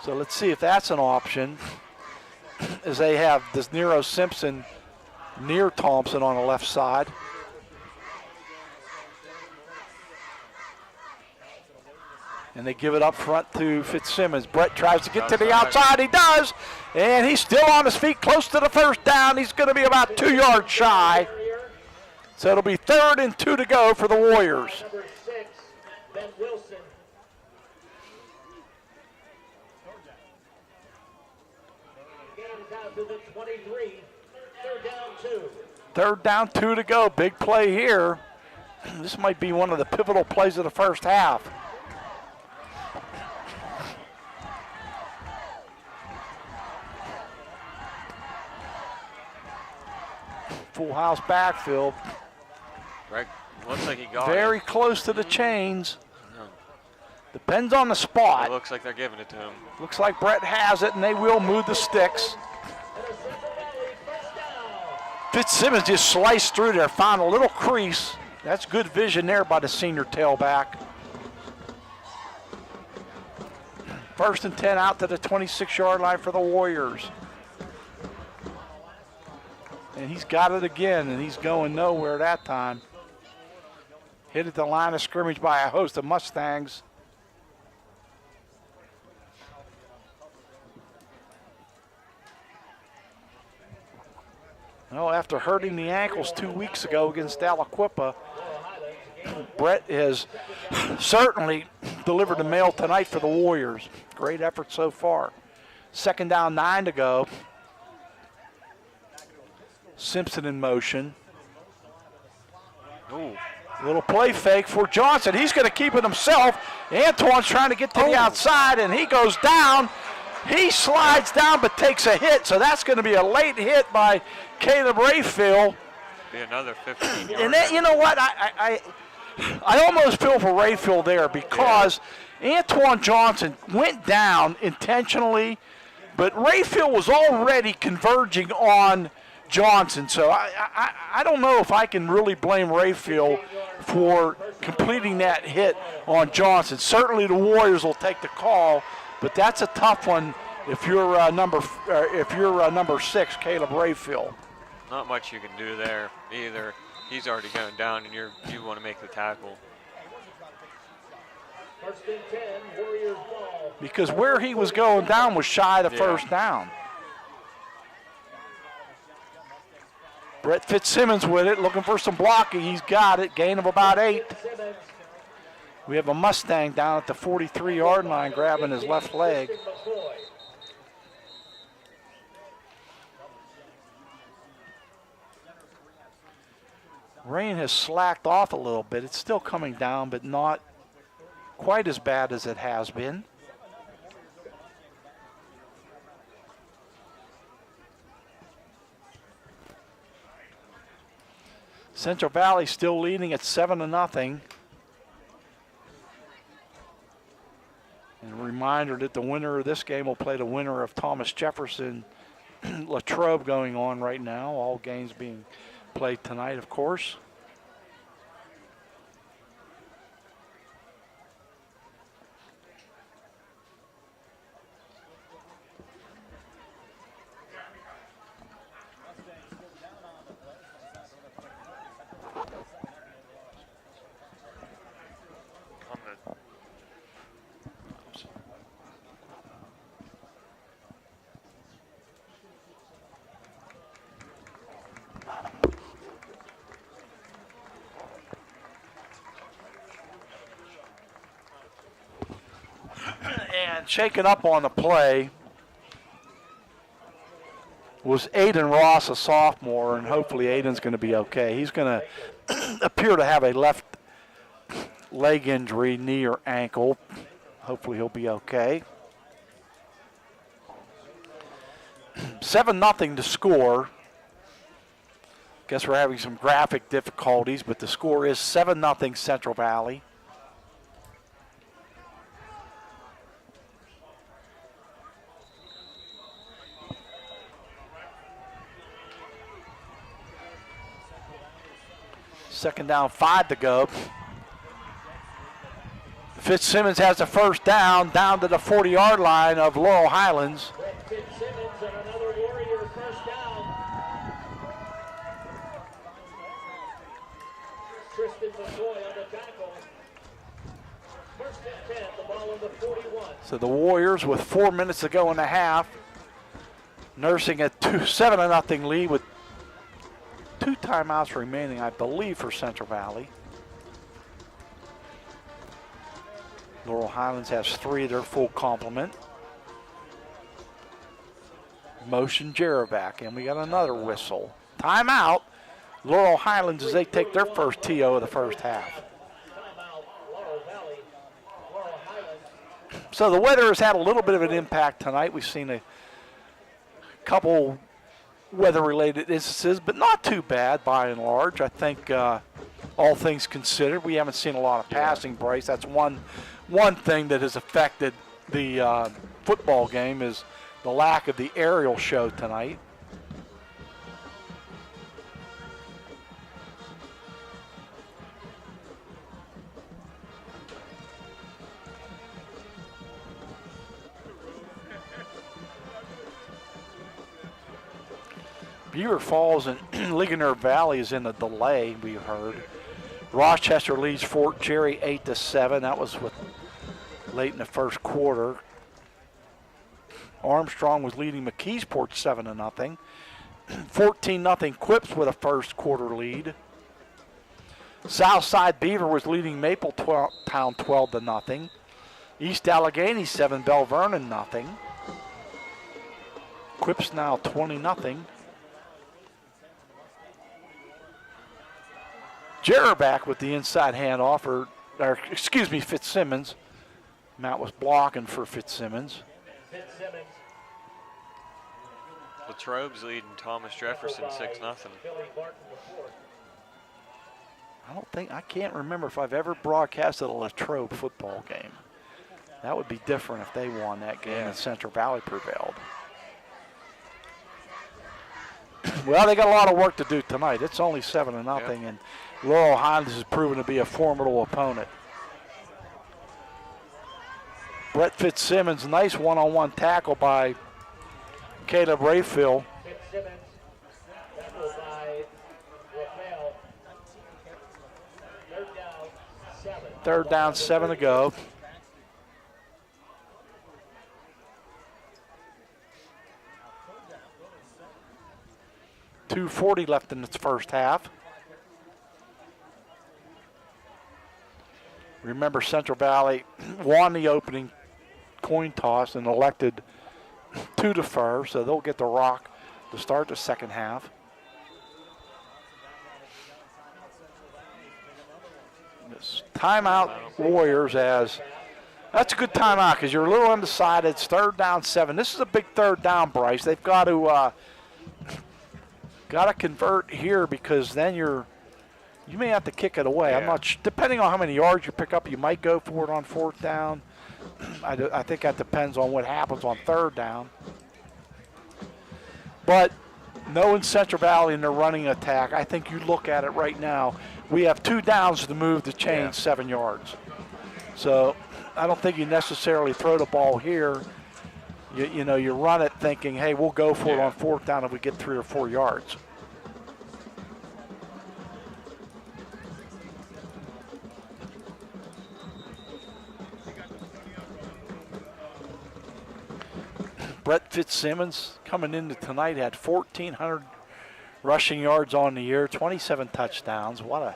So let's see if that's an option, as they have this Nero Simpson near Thompson on the left side. And they give it up front to Fitzsimmons. Brett tries to get to the outside. He does. And he's still on his feet close to the first down. He's going to be about 2 yards shy. So it'll be 3rd and 2 to go for the Warriors. Number 6, Ben Wilson. Game is out to the 23. 3rd down 2. 3rd down, 2 to go. Big play here. This might be one of the pivotal plays of the first half. Full house backfield. Right, looks like he got Very it. close to the chains. Depends on the spot. It looks like they're giving it to him. Looks like Brett has it, and they will move the sticks. Fitzsimmons just sliced through there, found a little crease. That's good vision there by the senior tailback. 1st and 10 out to the 26-yard line for the Warriors. And he's got it again, and he's going nowhere that time. Hit at the line of scrimmage by a host of Mustangs. Well, after hurting the ankles 2 weeks ago against Aliquippa, Brett has certainly delivered the mail tonight for the Warriors. Great effort so far. 2nd down, 9 to go. Simpson in motion. Ooh. Little play fake for Johnson. He's going to keep it himself. Antoine's trying to get to the outside, and he goes down. He slides down but takes a hit, so that's going to be a late hit by Caleb Rayfield. Be another 15 yards. And then, you know what? I almost feel for Rayfield there because Antoine Johnson went down intentionally, but Rayfield was already converging on Johnson. So I don't know if I can really blame Rayfield for completing that hit on Johnson. Certainly the Warriors will take the call, but that's a tough one if you're number 6, Caleb Rayfield. Not much you can do there either. He's already going down, and you want to make the tackle. 1st and 10, Warriors ball. Because where he was going down was shy of the 1st down. Brett Fitzsimmons with it, looking for some blocking. He's got it, gain of about 8. We have a Mustang down at the 43-yard line grabbing his left leg. Rain has slacked off a little bit. It's still coming down, but not quite as bad as it has been. Central Valley still leading at 7-0. And a reminder that the winner of this game will play the winner of Thomas Jefferson Latrobe going on right now. All games being played tonight, of course. And shaken up on the play was Aiden Ross, a sophomore, and hopefully Aiden's going to be okay. He's going to appear to have a left leg injury, knee or ankle. Hopefully he'll be okay. 7-0 to score. Guess we're having some graphic difficulties, but the score is 7-0 Central Valley. Second down, 5 to go. Fitzsimmons has the 1st down to the 40-yard line of Laurel Highlands. Fitzsimmons and another Warrior 1st down. Tristan McCoy on the tackle. 1st and 10, the ball on the 41. So the Warriors with 4 minutes to go in the half, nursing a 7-0 lead with 2 timeouts remaining, I believe, for Central Valley. Laurel Highlands has 3 of their full complement. Motion Jarrah back, and we got another whistle. Timeout. Laurel Highlands as they take their first TO of the first half. So the weather has had a little bit of an impact tonight. We've seen a couple weather-related instances, but not too bad by and large. I think all things considered, we haven't seen a lot of passing, Bryce. That's one thing that has affected the football game is the lack of the aerial show tonight. Beaver Falls and Ligonier Valley is in a delay, we heard. Rochester leads Fort Cherry 8-7. That was late in the first quarter. Armstrong was leading McKeesport 7-0. 14-0 Quips with a first quarter lead. Southside Beaver was leading Mapletown 12-0. East Allegheny 7, Bell Vernon 0. Quips now 20-0. Jarrah back with the inside handoff, or excuse me, Fitzsimmons. Matt was blocking for Fitzsimmons. Latrobe's leading Thomas Jefferson 6-0. I can't remember if I've ever broadcasted a Latrobe football game. That would be different if they won that game and Central Valley prevailed. Well, they got a lot of work to do tonight. It's only 7-0, and Laurel Highlands has proven to be a formidable opponent. Brett Fitzsimmons, nice one-on-one tackle by Caleb Rayfield. Fitzsimmons, tackled by Rafael. Third down, 7 to go. .240 left in its first half. Remember, Central Valley won the opening coin toss and elected to defer, so they'll get the rock to start the second half. This timeout Warriors as that's a good timeout because you're a little undecided. It's 3rd down, 7. This is a big 3rd down, Bryce. They've got to convert here because then you may have to kick it away. I'm not depending on how many yards you pick up, you might go for it on 4th down. I think that depends on what happens on 3rd down. But knowing Central Valley and their running attack, I think you look at it right now. We have 2 downs to move the chain 7 yards. So I don't think you necessarily throw the ball here. You run it thinking, hey, we'll go for it on 4th down if we get 3 or 4 yards. Brett Fitzsimmons coming into tonight had 1,400 rushing yards on the year, 27 touchdowns. What a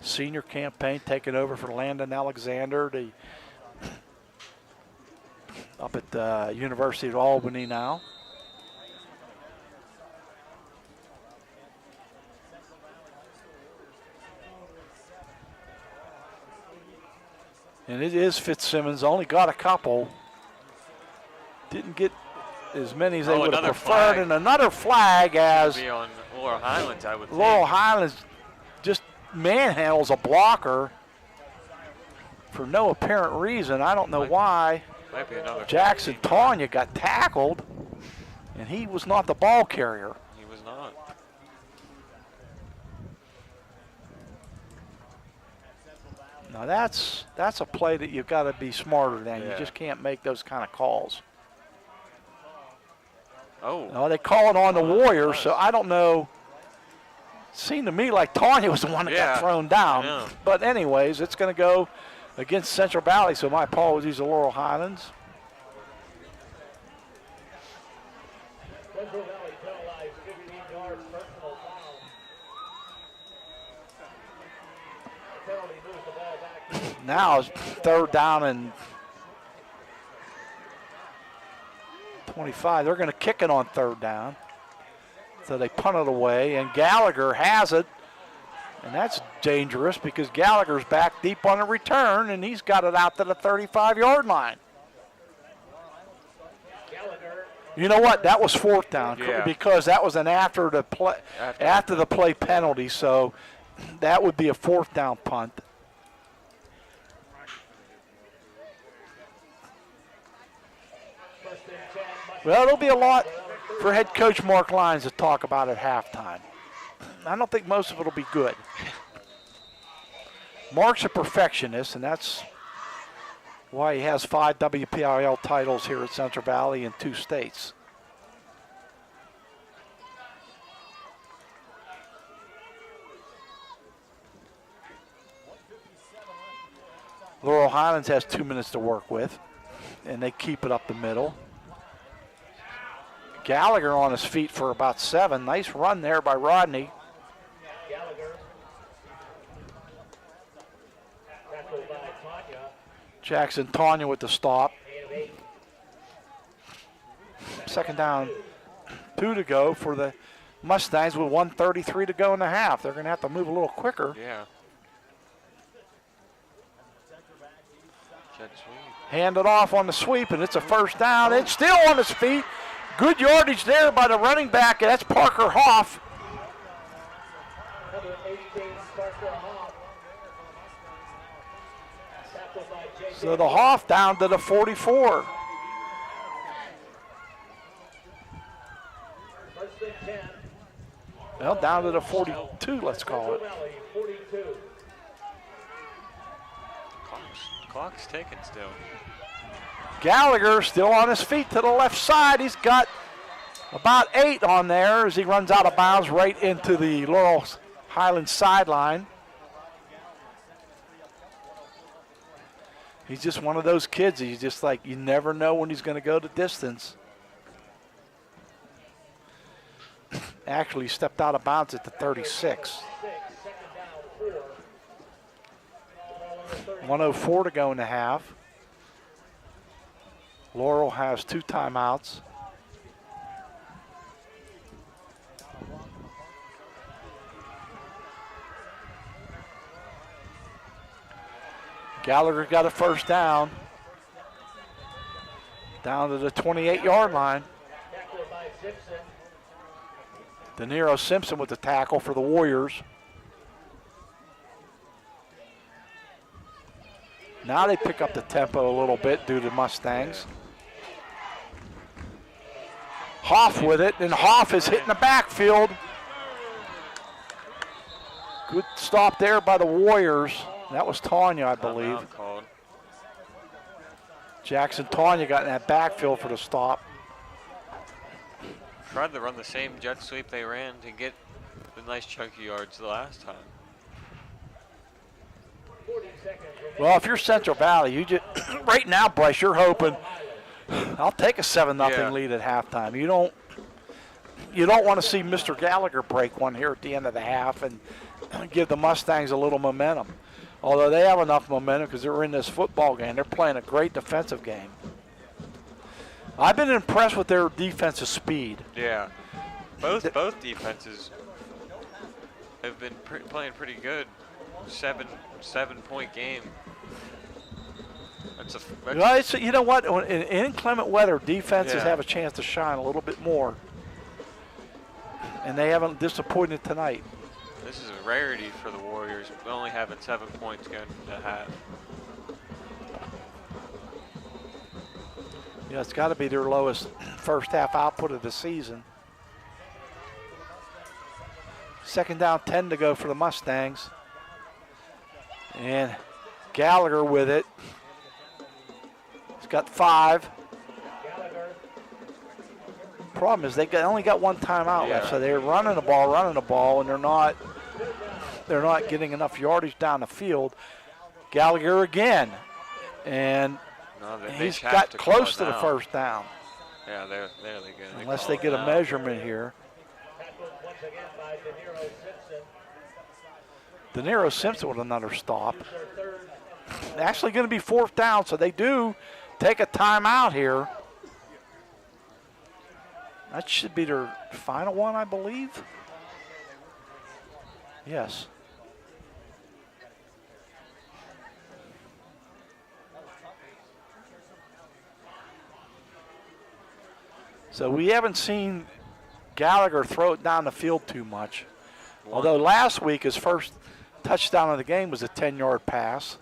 senior campaign, taking over for Landon Alexander, up at the University of Albany now. And it is Fitzsimmons, only got a couple. Didn't get as many as they would have preferred, and another flag as be on Laurel Highlands, I would think. Laurel Highlands just manhandles a blocker for no apparent reason. I don't know why. Might be another Jackson Tanya got tackled, and he was not the ball carrier. He was not. Now that's a play that you've got to be smarter than. You just can't make those kind of calls. Oh. No, they call it on the Warriors, so I don't know. It seemed to me like Tanya was the one that got thrown down. But anyways, it's going to go against Central Valley, so my apologies to Laurel Highlands. Central Valley penalized 15 yards personal foul. Now it's 3rd down and 25. They're going to kick it on 3rd down. So they punt it away, and Gallagher has it. And that's dangerous because Gallagher's back deep on a return, and he's got it out to the 35-yard line. You know what? That was 4th down because that was an after the play penalty, so that would be a 4th down punt. Well, it'll be a lot for head coach Mark Lyons to talk about at halftime. I don't think most of it will be good. Mark's a perfectionist, and that's why he has 5 WPIAL titles here at Central Valley in 2 states. Laurel Highlands has 2 minutes to work with, and they keep it up the middle. Gallagher on his feet for about 7. Nice run there by Rodney. Jackson Tanya with the stop. 2nd down, 2 to go for the Mustangs with 1:33 to go in the half. They're going to have to move a little quicker. Yeah. Hand it off on the sweep, and it's a 1st down. It's still on his feet. Good yardage there by the running back, and that's Parker Hoff. So the Hoff down to the 44. Well, down to the 42, let's call it. Clock's ticking still. Gallagher still on his feet to the left side. He's got about 8 on there as he runs out of bounds right into the Laurel Highlands sideline. He's just one of those kids. He's just like, you never know when he's going to go the distance. Actually stepped out of bounds at the 36. 1:04 to go in the half. Laurel has 2 timeouts. Gallagher got a 1st down. Down to the 28-yard line. De Niro Simpson with the tackle for the Warriors. Now they pick up the tempo a little bit due to Mustangs. Hoff with it, and Hoff is hitting the backfield. Good stop there by the Warriors. That was Tanya, I believe. Jackson Tanya got in that backfield for the stop. Tried to run the same jet sweep they ran to get the nice chunky yards the last time. Well, if you're Central Valley, you just right now, Bryce, you're hoping I'll take a 7-0 lead at halftime. You don't want to see Mr. Gallagher break one here at the end of the half and give the Mustangs a little momentum. Although they have enough momentum because they're in this football game. They're playing a great defensive game. I've been impressed with their defensive speed. Yeah, both defenses have been playing pretty good. 7-point game. Well, you know what? In inclement weather, defenses have a chance to shine a little bit more, and they haven't disappointed tonight. This is a rarity for the Warriors, only having 7 points going to half. Yeah, it's got to be their lowest first half output of the season. 2nd down, 10 to go for the Mustangs. And Gallagher with it. He's got 5. Problem is they only got 1 timeout left, so they're running the ball, and they're not getting enough yardage down the field. Gallagher again, and he's got close to the 1st down. Yeah, there they go. Unless they get a measurement here. De Niro Simpson with another stop. actually going to be 4th down, so they do take a timeout here. That should be their final one, I believe. Yes. So we haven't seen Gallagher throw it down the field too much. Although last week his first touchdown of the game was a 10-yard pass.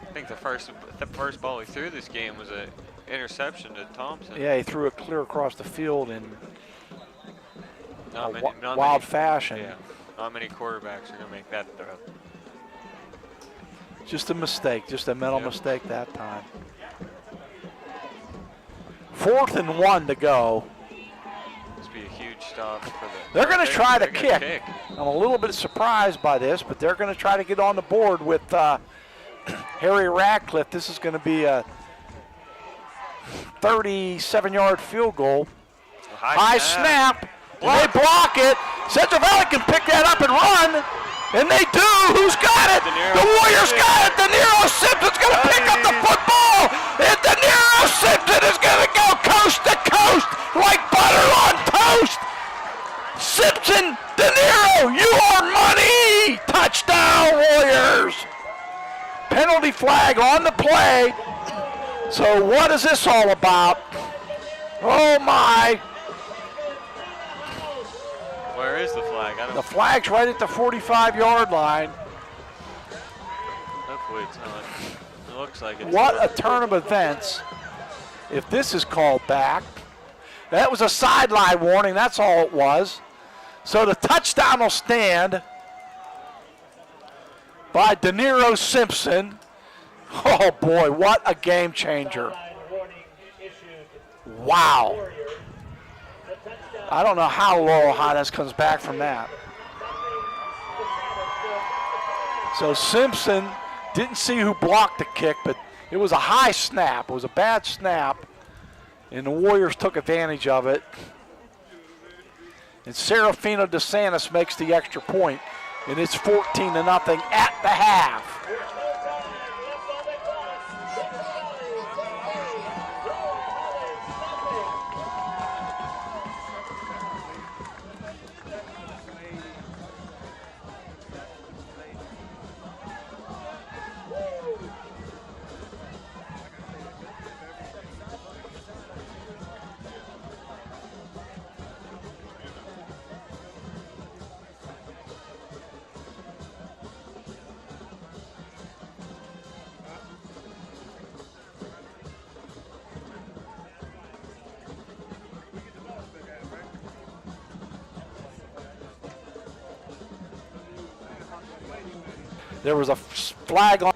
I think the first ball he threw this game was an interception to Thompson. Yeah, he threw it clear across the field in not wild many, fashion. Yeah, not many quarterbacks are going to make that throw. Just a mistake, just a mental mistake that time. 4th and 1 to go. This would be a huge stop for the. They're going to try to kick. kick. I'm a little bit surprised by this, but they're going to try to get on the board with Harry Radcliffe. This is going to be a 37-yard field goal. High snap. They block it. Central Valley can pick that up and run. And they do. Who's got it? The Warriors got it. De Niro Simpson's going to pick up the football. And De Niro Simpson is going to go coast to coast like butter on toast. Simpson, De Niro, you are money. Touchdown, Warriors. Penalty flag on the play. So what is this all about? Oh, my. Where is the flag? The flag's right at the 45-yard line. Hopefully it's not. It looks like it's. What a turn of events if this is called back. That was a sideline warning. That's all it was. So the touchdown will stand by De Niro Simpson. Oh, boy, what a game changer. Wow. I don't know how Laurel Highlands comes back from that. So Simpson didn't see who blocked the kick, but it was a high snap. It was a bad snap, and the Warriors took advantage of it. And Serafino DeSantis makes the extra point, and it's 14-0 at the half. There was a flag on.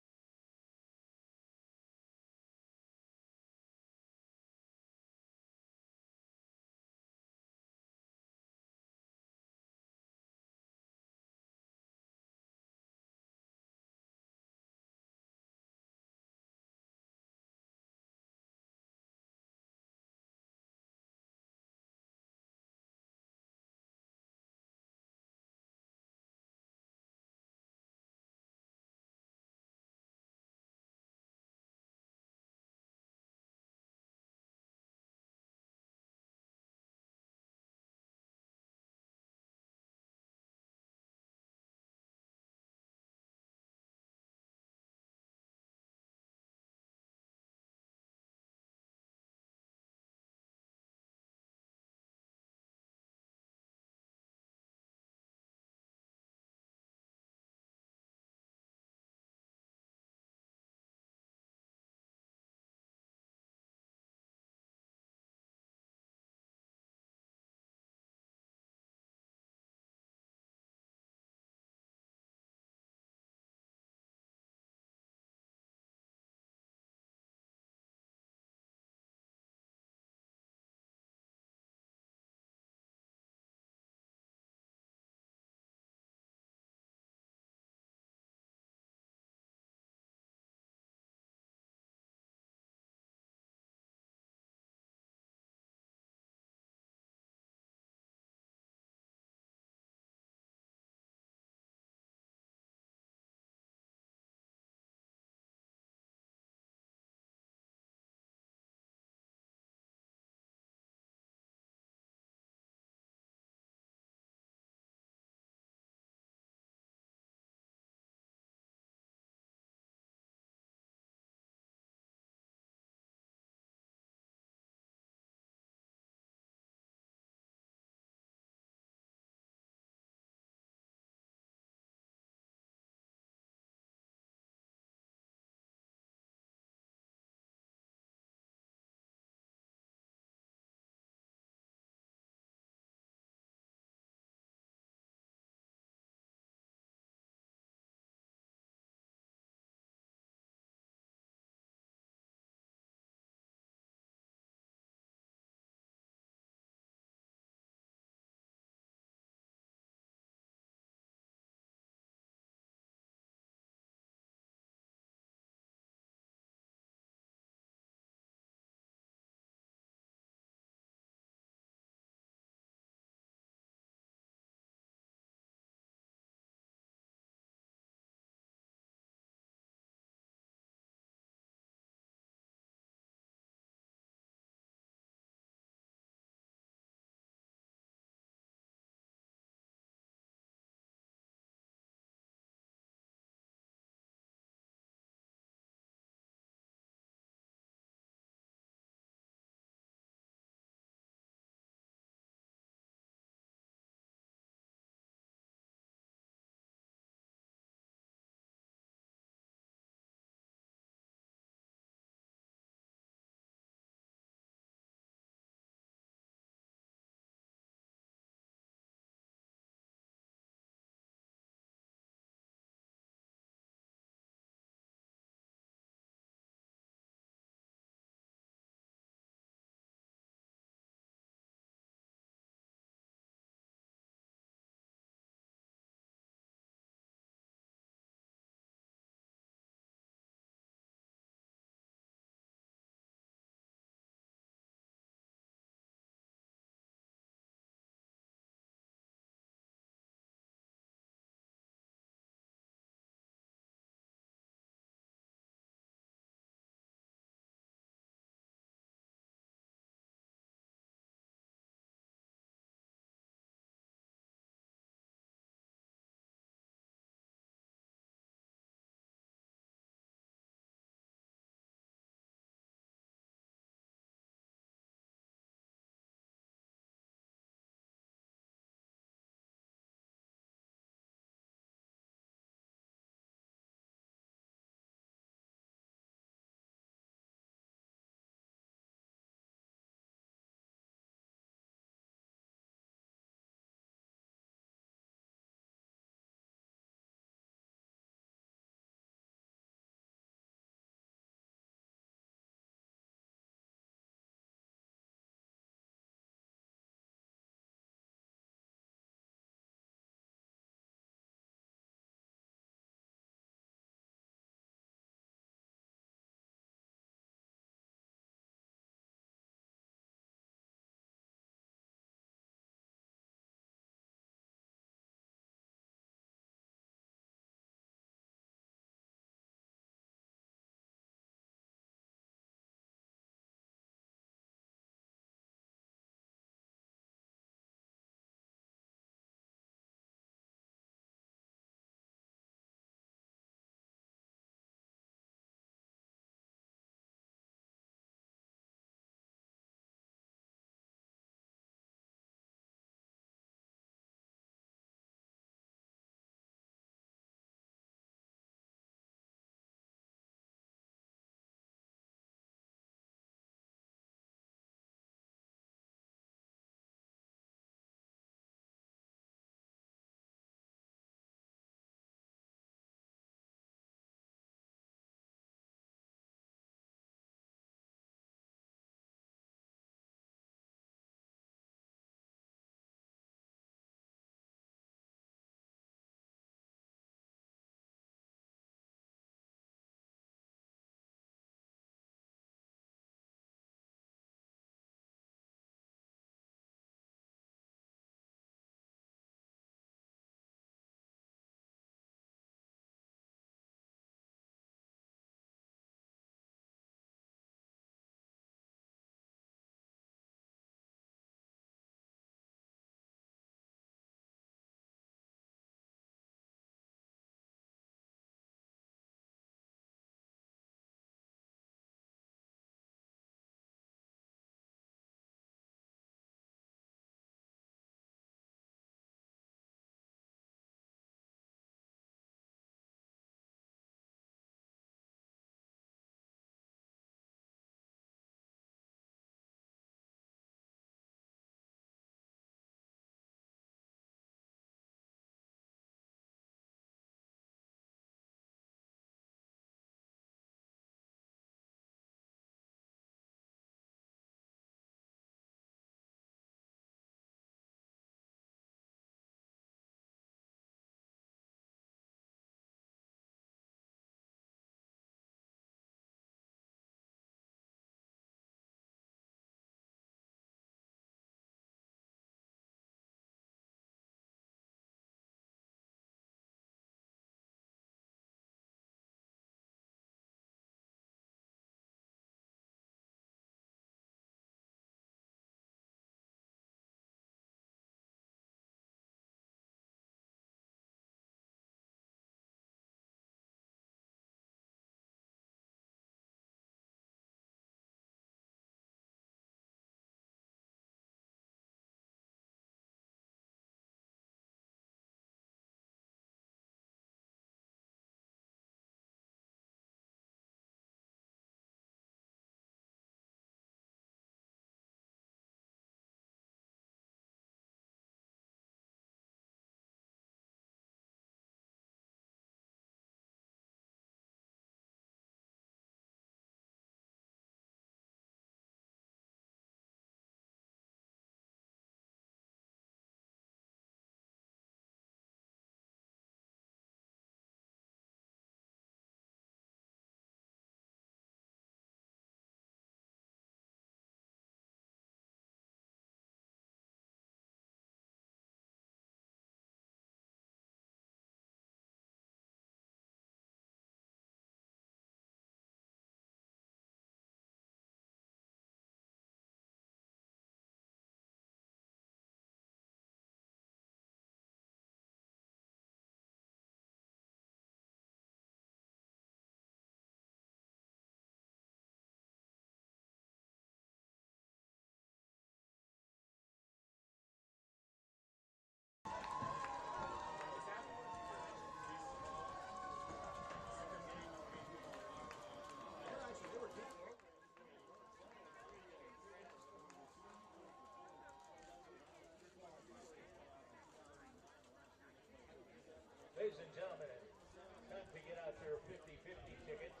your 50-50 tickets.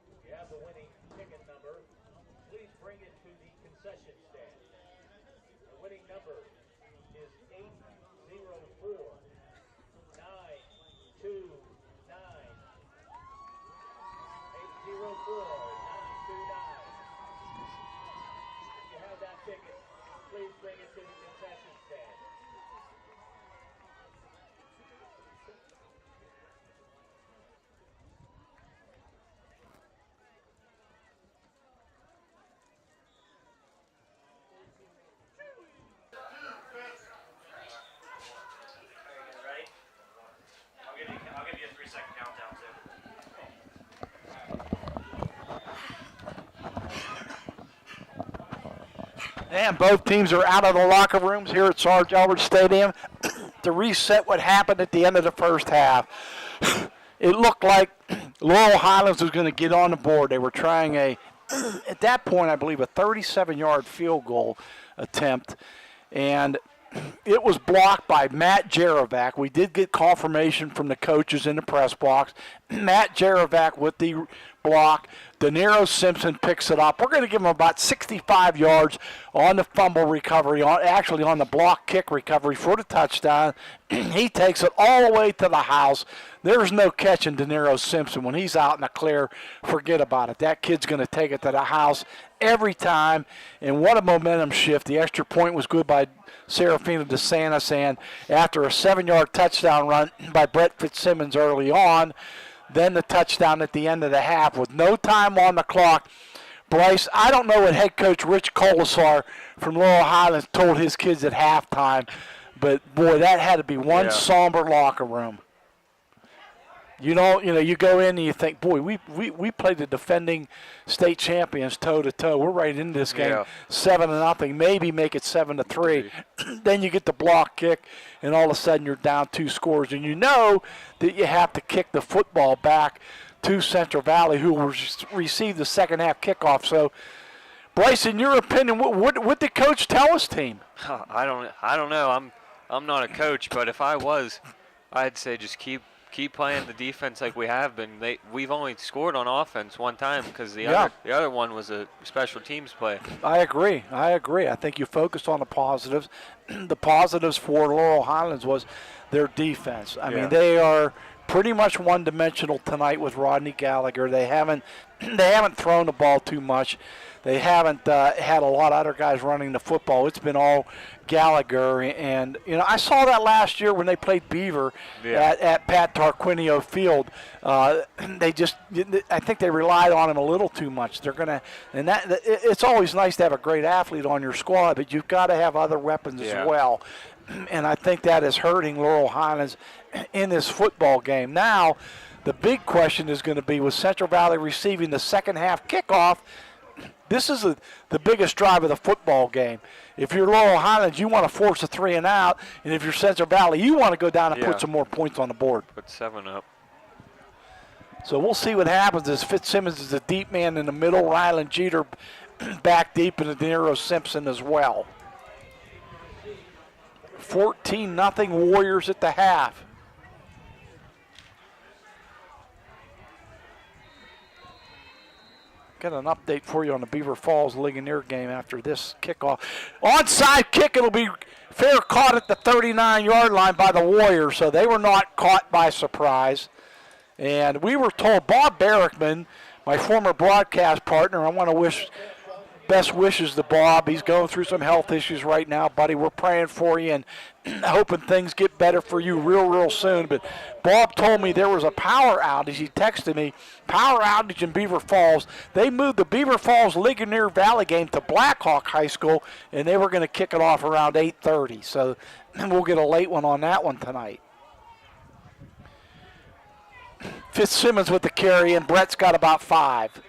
If you have the winning ticket number, please bring it to the concession stand. The winning number is 804-929. 804-929. If you have that ticket, please bring it to the concession stand. Ready? I'll give you a 3-second countdown too. And both teams are out of the locker rooms here at Sarge Albert Stadium to reset what happened at the end of the first half. It looked like Laurel Highlands was going to get on the board. They were trying at that point, I believe, a 37-yard field goal attempt. And it was blocked by Matt Jarovac. We did get confirmation from the coaches in the press box. Matt Jarovac with the block. De Niro Simpson picks it up. We're going to give him about 65 yards on the fumble recovery, actually on the block kick recovery for the touchdown. He takes it all the way to the house. There's no catching De Niro Simpson. When he's out in the clear, forget about it. That kid's going to take it to the house every time. And what a momentum shift. The extra point was good by Serafina DeSantis, and after a 7-yard touchdown run by Brett Fitzsimmons early on, then the touchdown at the end of the half with no time on the clock. Bryce, I don't know what head coach Rich Colasar from Laurel Highlands told his kids at halftime, but boy, that had to be one somber locker room. You go in and you think, boy, we played the defending state champions toe-to-toe. We're right in this game, 7-0, maybe make it 7-3. Then you get the block kick, and all of a sudden you're down 2 scores. And you know that you have to kick the football back to Central Valley, who will receive the second-half kickoff. So, Bryce, in your opinion, what did Coach tell his team? I don't know. I'm not a coach, but if I was, I'd say just keep playing the defense like we have been. We've only scored on offense one time because the other one was a special teams play. I agree. I think you focused on the positives. The positives for Laurel Highlands was their defense. I mean, they are pretty much one-dimensional tonight with Rodney Gallagher. They haven't thrown the ball too much. They haven't had a lot of other guys running the football. It's been all Gallagher, and I saw that last year when they played Beaver at Pat Tarquinio Field. I think they relied on him a little too much. It's always nice to have a great athlete on your squad, but you've got to have other weapons as well. And I think that is hurting Laurel Highlands in this football game. Now, the big question is going to be with Central Valley receiving the second half kickoff. This is the biggest drive of the football game. If you're Laurel Highlands, you want to force a 3 and out, and if you're Central Valley, you want to go down and put some more points on the board. Put 7 up. So we'll see what happens as Fitzsimmons is a deep man in the middle, Ryland Jeter back deep, and De Niro Simpson as well. 14-0 Warriors at the half. Got an update for you on the Beaver Falls Ligonier game after this kickoff. Onside kick, it'll be fair caught at the 39-yard line by the Warriors, so they were not caught by surprise. And we were told, Bob Barrickman, my former broadcast partner, I want to wish best wishes to Bob. He's going through some health issues right now, buddy. We're praying for you and hoping things get better for you real soon. But Bob told me there was a power outage. He texted me, power outage in Beaver Falls. They moved the Beaver Falls Ligonier Valley game to Blackhawk High School, and they were going to kick it off around 8:30. So we'll get a late one on that one tonight. Fitzsimmons with the carry, and Brett's got about 5.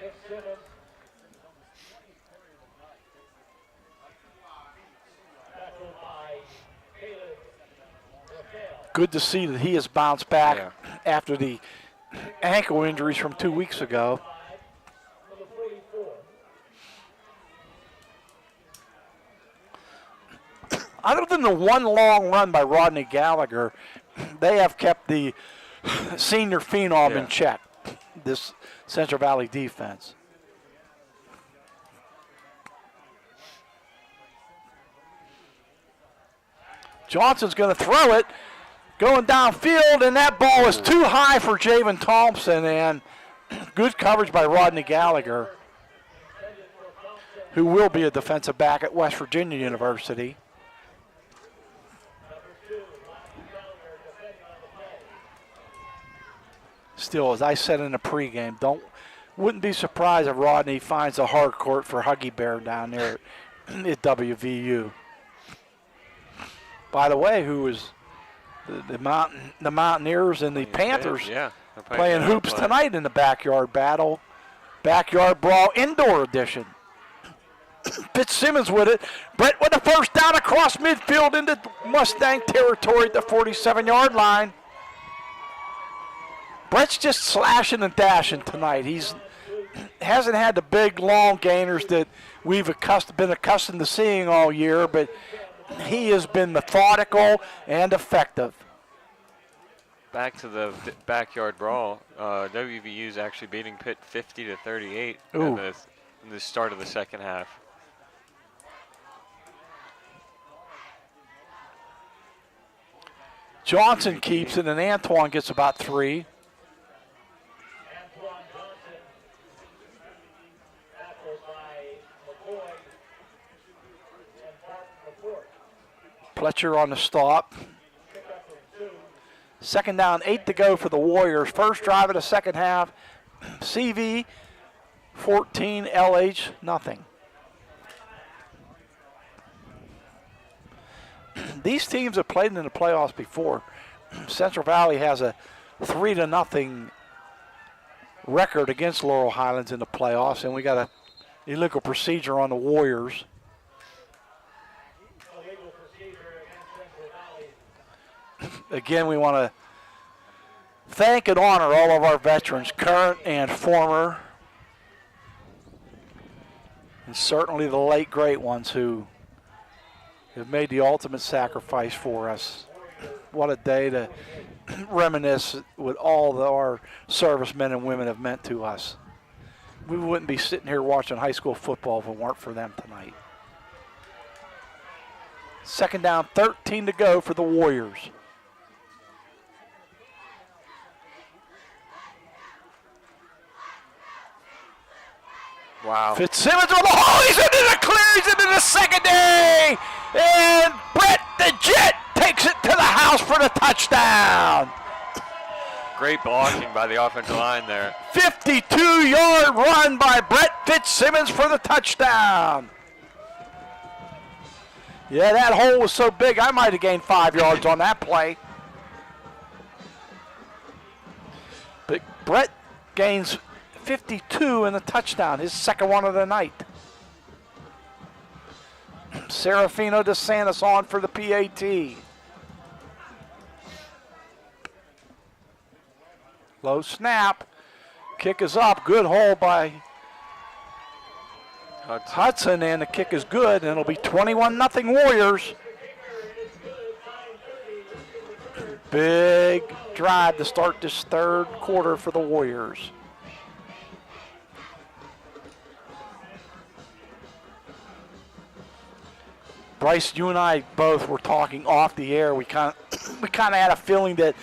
Good to see that he has bounced back after the ankle injuries from 2 weeks ago. Other than the one long run by Rodney Gallagher, they have kept the senior phenom in check, this Central Valley defense. Johnson's going to throw it, going downfield, and that ball is too high for Javen Thompson, and good coverage by Rodney Gallagher, who will be a defensive back at West Virginia University. Still, as I said in the pregame, wouldn't be surprised if Rodney finds a hard court for Huggy Bear down there at WVU. By the way, who is the Mountaineers and the Panthers playing hoops tonight in the backyard battle, backyard brawl indoor edition. Fitzsimmons with it. Brett with the first down across midfield into Mustang territory at the 47-yard line. Brett's just slashing and dashing tonight. Hasn't had the big long gainers that we've been accustomed to seeing all year, but he has been methodical and effective. Back to the backyard brawl. WVU's actually beating Pitt 50-38 in the start of the second half. Johnson keeps it, and Antoine gets about 3. Pletcher on the stop. Second down, 8 to go for the Warriors. First drive of the second half. CV 14, LH nothing. These teams have played in the playoffs before. Central Valley has a 3-0 record against Laurel Highlands in the playoffs, and we got a illegal procedure on the Warriors. Again, we want to thank and honor all of our veterans, current and former, and certainly the late great ones who have made the ultimate sacrifice for us. What a day to reminisce what all our servicemen and women have meant to us. We wouldn't be sitting here watching high school football if it weren't for them tonight. Second down, 13 to go for the Warriors. Wow. Fitzsimmons on the hole. He's into the clear. He's into the secondary. And Brett the Jet takes it to the house for the touchdown. Great blocking by the offensive line there. 52-yard run by Brett Fitzsimmons for the touchdown. Yeah, that hole was so big, I might have gained 5 yards on that play. But Brett gains 52 in the touchdown, his second one of the night. Serafino DeSantis on for the PAT. Low snap. Kick is up. Good hole by Hudson, and the kick is good, and it'll be 21-0 Warriors. Big drive to start this third quarter for the Warriors. Bryce, you and I both were talking off the air. We kind of had a feeling that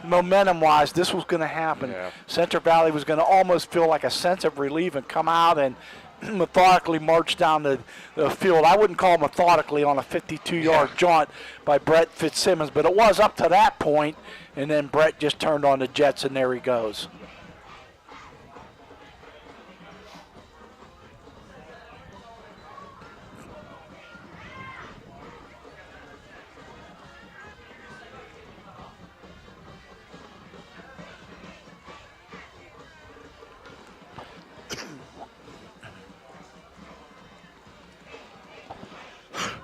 momentum-wise this was going to happen. Yeah. Central Valley was going to almost feel like a sense of relief and come out and methodically march down the field. I wouldn't call methodically on a 52-yard jaunt by Brett Fitzsimmons, but it was up to that point, and then Brett just turned on the Jets, and there he goes.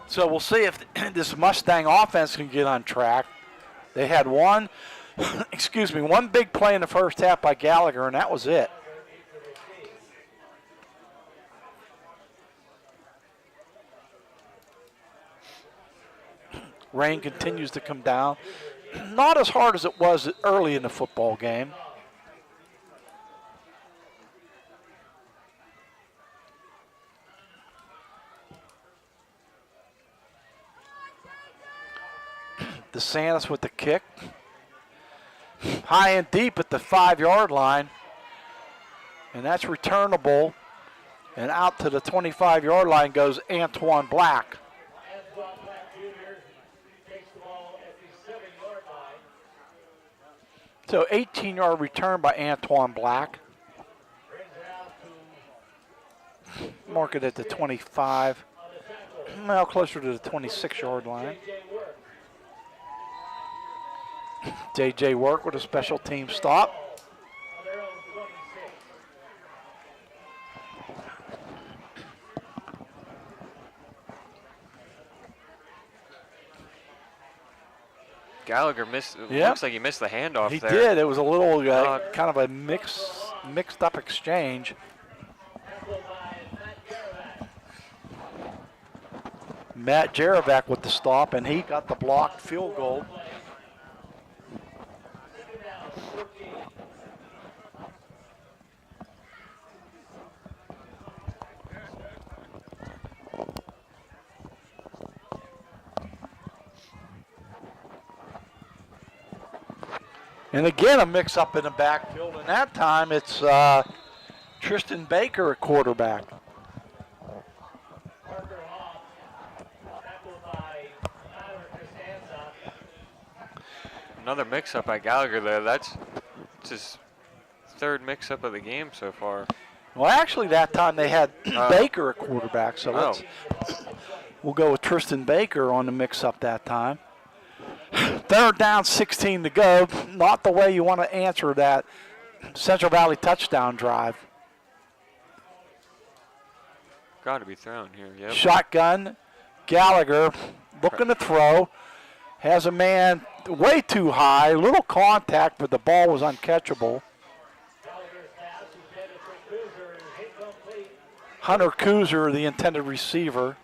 So we'll see if this Mustang offense can get on track. They had one big play in the first half by Gallagher, and that was it. Rain continues to come down. not as hard as it was early in the football game. DeSantis with the kick. High and deep at the 5-yard line. And that's returnable. And out to the 25-yard line goes Antoine Black. Antoine Black Jr. takes the ball at the 7-yard line. So 18-yard return by Antoine Black. Brings it out to Mark it at the 25. on the tackle. Now closer to the 26-yard line. J.J. Work J.J. Work with a special team stop. on their own 26. Gallagher missed. Yep. Looks like he missed the handoff He there. did. It was a little kind of a mixed up exchange. Tackled by Matt Garavac. Matt Jaravac with the stop, and he got the blocked field goal. Second down, 14. And again, a mix-up in the backfield, and that time it's Tristan Baker at quarterback. Parker Hoff, tackled by Tyler Costanza. Another mix-up by Gallagher there. That's his third mix-up of the game so far. Well, actually, that time they had Baker at quarterback, so we'll go with Tristan Baker on the mix-up that time. Third down, 16 to go. Not the way you want to answer that Central Valley touchdown drive. Got to be thrown here. Yep. Shotgun, Gallagher looking to throw. Has a man way too high. Little contact, but the ball was uncatchable. Gallagher's pass is headed for Cruiser, is incomplete. Hunter Kuzer, the intended receiver.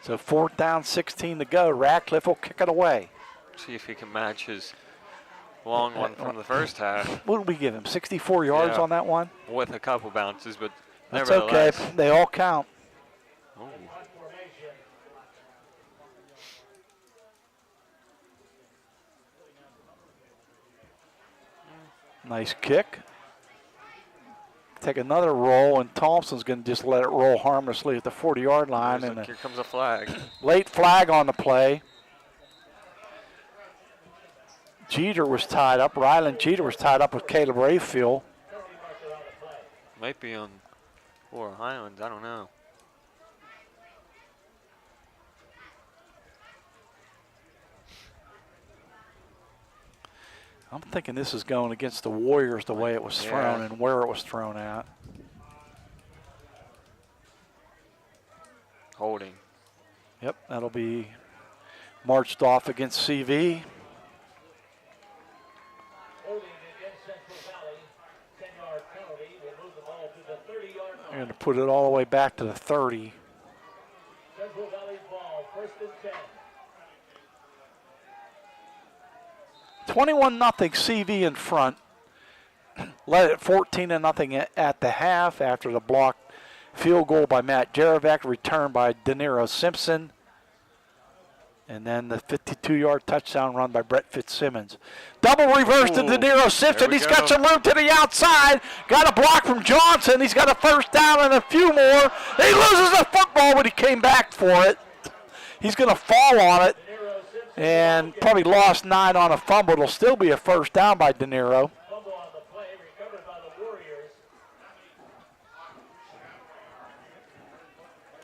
So fourth down, 16 to go. Radcliffe will kick it away. See if he can match his long one from the first half. What did we give him? 64 yards Yeah. on that one? With a couple bounces, but That's okay. nevertheless. They all count. Ooh. Formation. Nice kick. Take another roll, and Thompson's going to just let it roll harmlessly at the 40-yard line. There's And here comes a flag. late flag on the play. Jeter was tied up. Ryland Jeter was tied up with Caleb Rayfield. Might be on or Highlands. I don't know. I'm thinking this is going against the Warriors the way it was thrown and where it was thrown at. Holding. Yep, that'll be marched off against CV. Holding against Central Valley. 10-yard penalty will move the ball to the 30-yard They're line. going to put it all the way back to the 30. Central Valley's ball, first and 10. 21-0 CV in front. Led it 14-0 at the half after the blocked field goal by Matt Jaravac, returned by De Niro Simpson. And then the 52-yard touchdown run by Brett Fitzsimmons. Double reverse to De Niro Simpson. He's got some room to the outside. Got a block from Johnson. He's got a first down and a few more. He loses the football, but he came back for it. He's going to fall on it. And probably lost 9 on a fumble. It'll still be a first down by De Niro. Fumble on the play, recovered by the Warriors.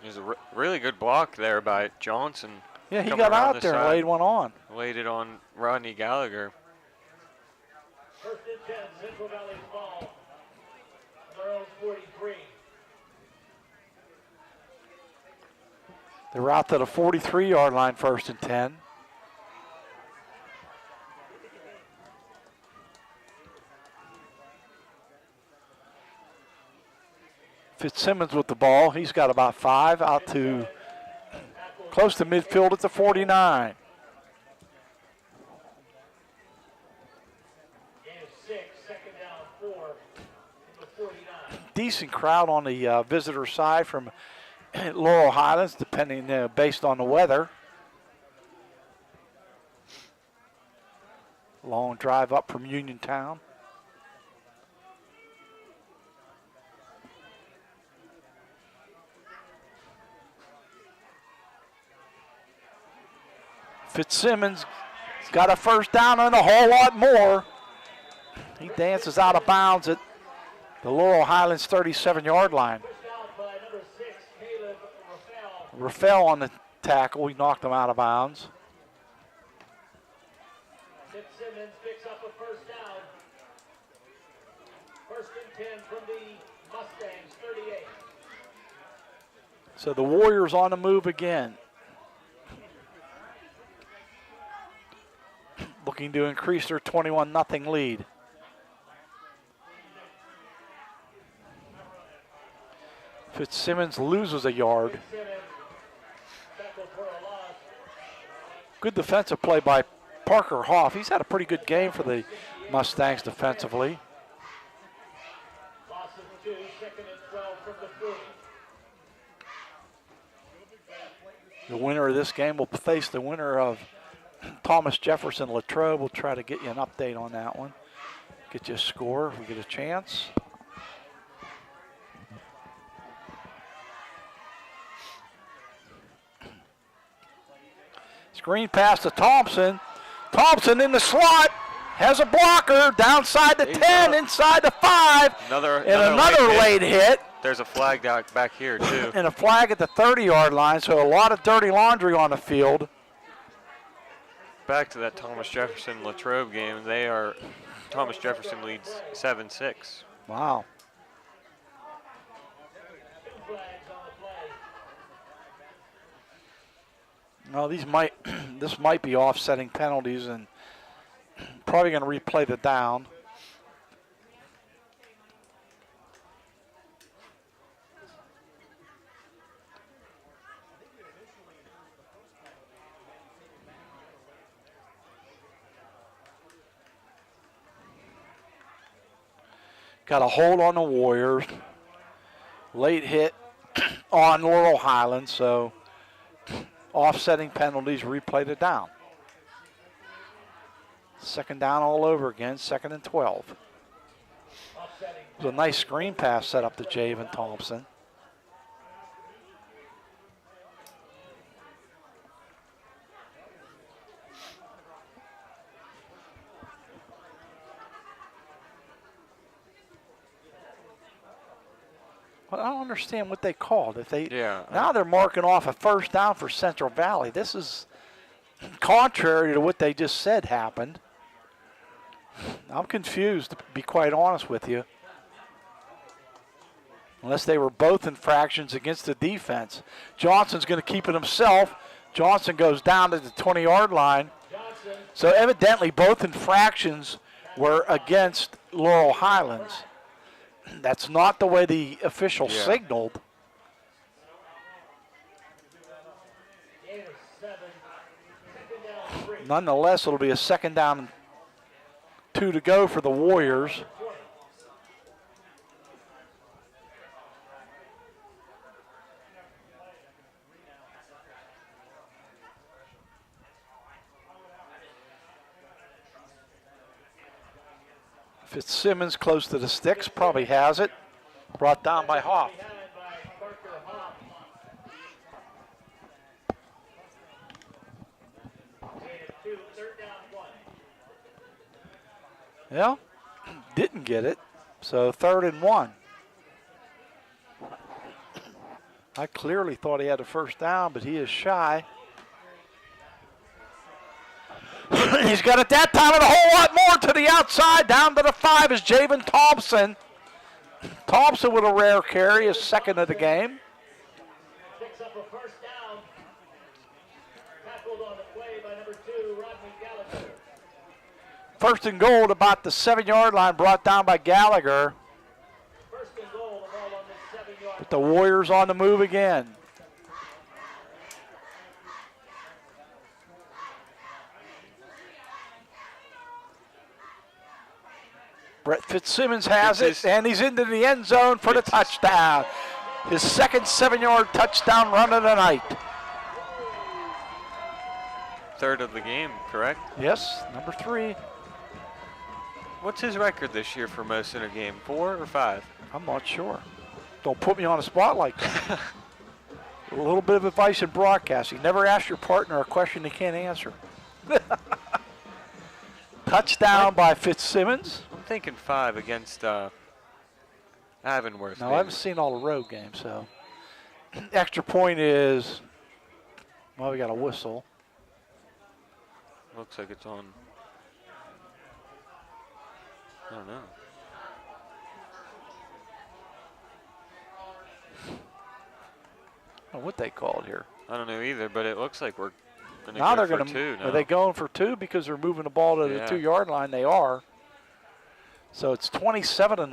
There's a really good block there by Johnson. Yeah, he coming got around out the there and side. laid one on. Laid it on Rodney Gallagher. First and 10, Central Valley's ball. On their own 43. They're out to the 43-yard line, first and 10. Fitzsimmons with the ball. He's got about 5 out to close to midfield at the 49. Decent crowd on the visitor side from Laurel Highlands, depending based on the weather. Long drive up from Uniontown. Fitzsimmons has got a first down and a whole lot more. He dances out of bounds at the Laurel Highlands 37-yard line. Rafael on the tackle. He knocked him out of bounds. Fitzsimmons picks up a first down. First and 10 from the Mustangs, 38. So the Warriors on the move again. Looking to increase their 21-0 lead. Fitzsimmons loses a yard. Good defensive play by Parker Hoff. He's had a pretty good game for the Mustangs defensively. Loss of 2, second and 12 from the 40. The winner of this game will face the winner of Thomas Jefferson Latrobe. We'll try to get you an update on that one. Get you a score if we get a chance. Screen pass to Thompson. Thompson in the slot. Has a blocker. Downside the 10, inside the 5. Another late hit. There's a flag back here, too. And a flag at the 30-yard line, so a lot of dirty laundry on the field. Back to that Thomas Jefferson Latrobe game. Thomas Jefferson leads 7-6. Wow. No, this might be offsetting penalties, and probably going to replay the down. Got a hold on the Warriors. Late hit on Laurel Highlands, so offsetting penalties, replay the down. Second down all over again, second and 12. It was a nice screen pass set up to Javen Thompson. Well, I don't understand what they called. Now they're marking off a first down for Central Valley. This is contrary to what they just said happened. I'm confused, to be quite honest with you. Unless they were both infractions against the defense. Johnson's going to keep it himself. Johnson goes down to the 20-yard line. So evidently both infractions were against Laurel Highlands. That's not the way the official signaled. Nonetheless, it'll be a second down and 2 to go for the Warriors. Fitzsimmons close to the sticks, probably has it. Brought down by Hoff. Yeah, didn't get it. So 3rd and 1. I clearly thought he had a first down, but he is shy. He's got it that time and a whole lot more to the outside. Down to the 5 is Javen Thompson. Thompson with a rare carry, his second of the game. Picks up a first down. Tackled on the play by number 2, Rodney Gallagher. First and goal at about the 7-yard line, brought down by Gallagher. First and goal, the ball on the 7-yard the Warriors on the move again. Brett Fitzsimmons has it, and he's into the end zone for the touchdown. His second 7-yard touchdown run of the night. Third of the game, correct? Yes, number 3. What's his record this year for most in a game, 4 or 5? I'm not sure. Don't put me on a spot like that. A little bit of advice in broadcasting. Never ask your partner a question they can't answer. Touchdown by Fitzsimmons. I'm thinking 5 against Avonworth. No, I haven't seen all the road games, so. Extra point is, well, we got a whistle. Looks like it's on. I don't know. I don't know what they called here. I don't know either, but it looks like we're going to Now go they're for going 2 to. now. Are they going for 2 because they're moving the ball to the 2-yard line? They are. So it's 27-0.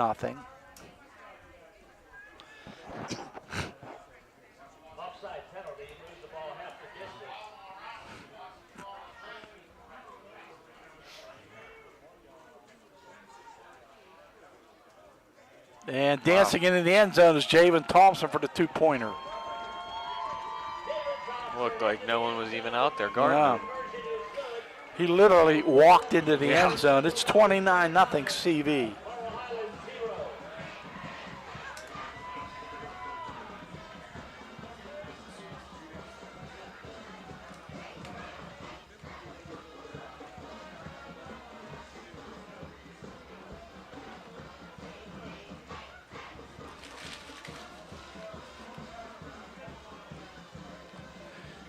Offside penalty, moves the ball half the distance. And dancing into the end zone is Javen Thompson for the 2-pointer. Looked like no one was even out there guarding him. He literally walked into the end zone. It's 29-0 CV.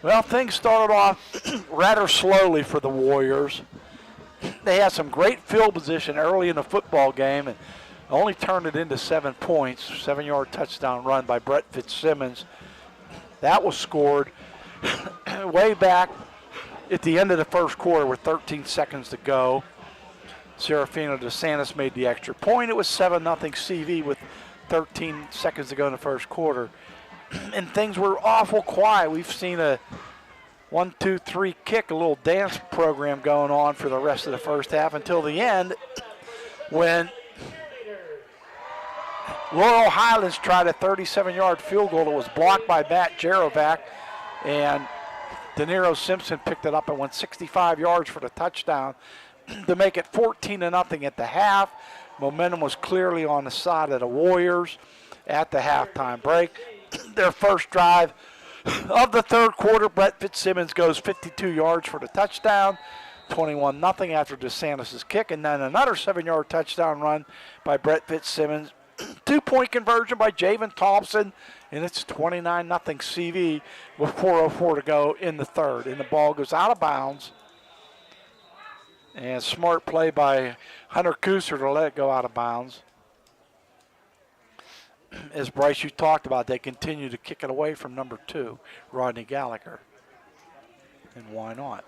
Well, things started off rather slowly for the Warriors. They had some great field position early in the football game and only turned it into 7 points. 7-yard touchdown run by Brett Fitzsimmons. That was scored way back at the end of the first quarter with 13 seconds to go. Serafino DeSantis made the extra point. It was 7-0 CV with 13 seconds to go in the first quarter. And things were awful quiet. We've seen a 1, 2, 3 kick, a little dance program going on for the rest of the first half until the end when Laurel Highlands tried a 37-yard field goal that was blocked by Matt Jarovac, and De Niro Simpson picked it up and went 65 yards for the touchdown to make it 14-0 at the half. Momentum was clearly on the side of the Warriors at the halftime break. Their first drive of the third quarter, Brett Fitzsimmons goes 52 yards for the touchdown, 21-0 after DeSantis' kick, and then another 7-yard touchdown run by Brett Fitzsimmons. 2-point conversion by Javen Thompson, and it's 29-0 CV with 4:04 to go in the third. And the ball goes out of bounds. And smart play by Hunter Kuser to let it go out of bounds. As Bryce, you talked about, they continue to kick it away from number 2, Rodney Gallagher. And why not?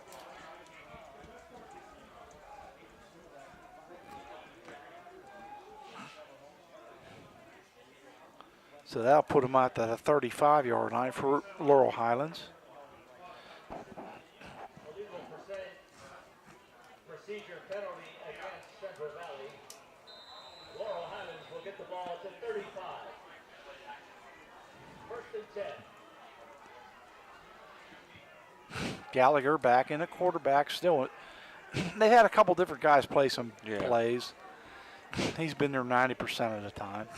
So that'll put him out to the 35-yard line for Laurel Highlands. Procedure penalty against Central Valley. Laurel Highlands will get the ball to 35. First and 10. Gallagher back in a quarterback still. They had a couple different guys play some plays. He's been there 90% of the time.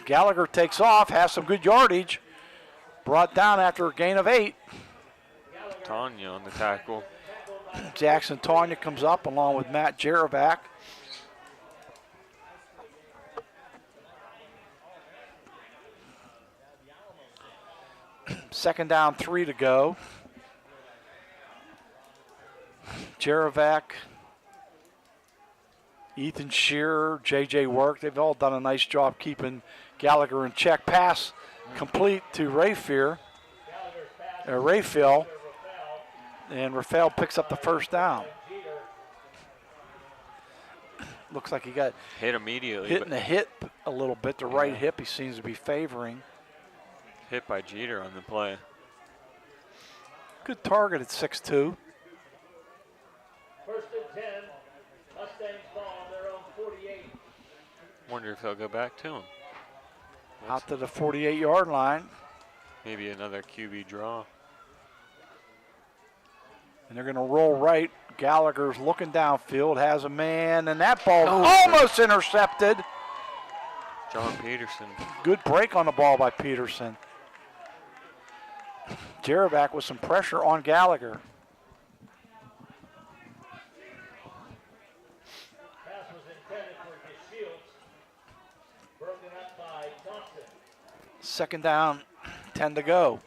Gallagher takes off, has some good yardage. Brought down after a gain of 8. Tanya on the tackle. Jackson Tanya comes up along with Matt Jarovac. Second down, 3 to go. Jarovac, Ethan Shearer, J.J. Work, they've all done a nice job keeping Gallagher in check. Pass complete to Rayfield. And Rafael picks up the first down. Looks like he got hit immediately. Hit in the hip a little bit. The right hip he seems to be favoring. Hit by Jeter on the play. Good target at 6'2". First and 10. Mustangs ball on their own 48. Wonder if they'll go back to him. Out to the 48-yard line. Maybe another QB draw. And they're going to roll right. Gallagher's looking downfield, has a man, and that ball almost intercepted. John Peterson. Good break on the ball by Peterson. Jerevac with some pressure on Gallagher. Pass was intended for Shields. Broken up by Thompson. Second down, 10 to go.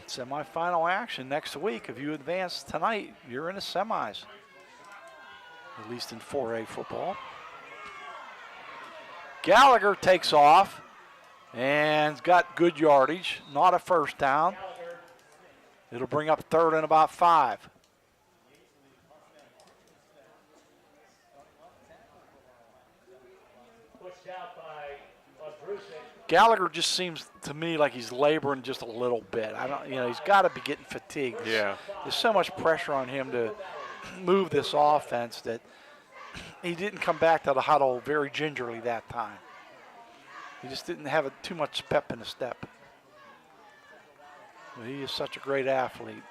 Semifinal action next week. If you advance tonight, you're in the semis, at least in 4A football. Gallagher takes off and got good yardage, not a first down. It'll bring up third and about 5. Pushed out by Bruce. Gallagher just seems to me like he's laboring just a little bit. He's got to be getting fatigued. Yeah. There's so much pressure on him to move this offense that he didn't come back to the huddle very gingerly that time. He just didn't have too much pep in his step. But he is such a great athlete.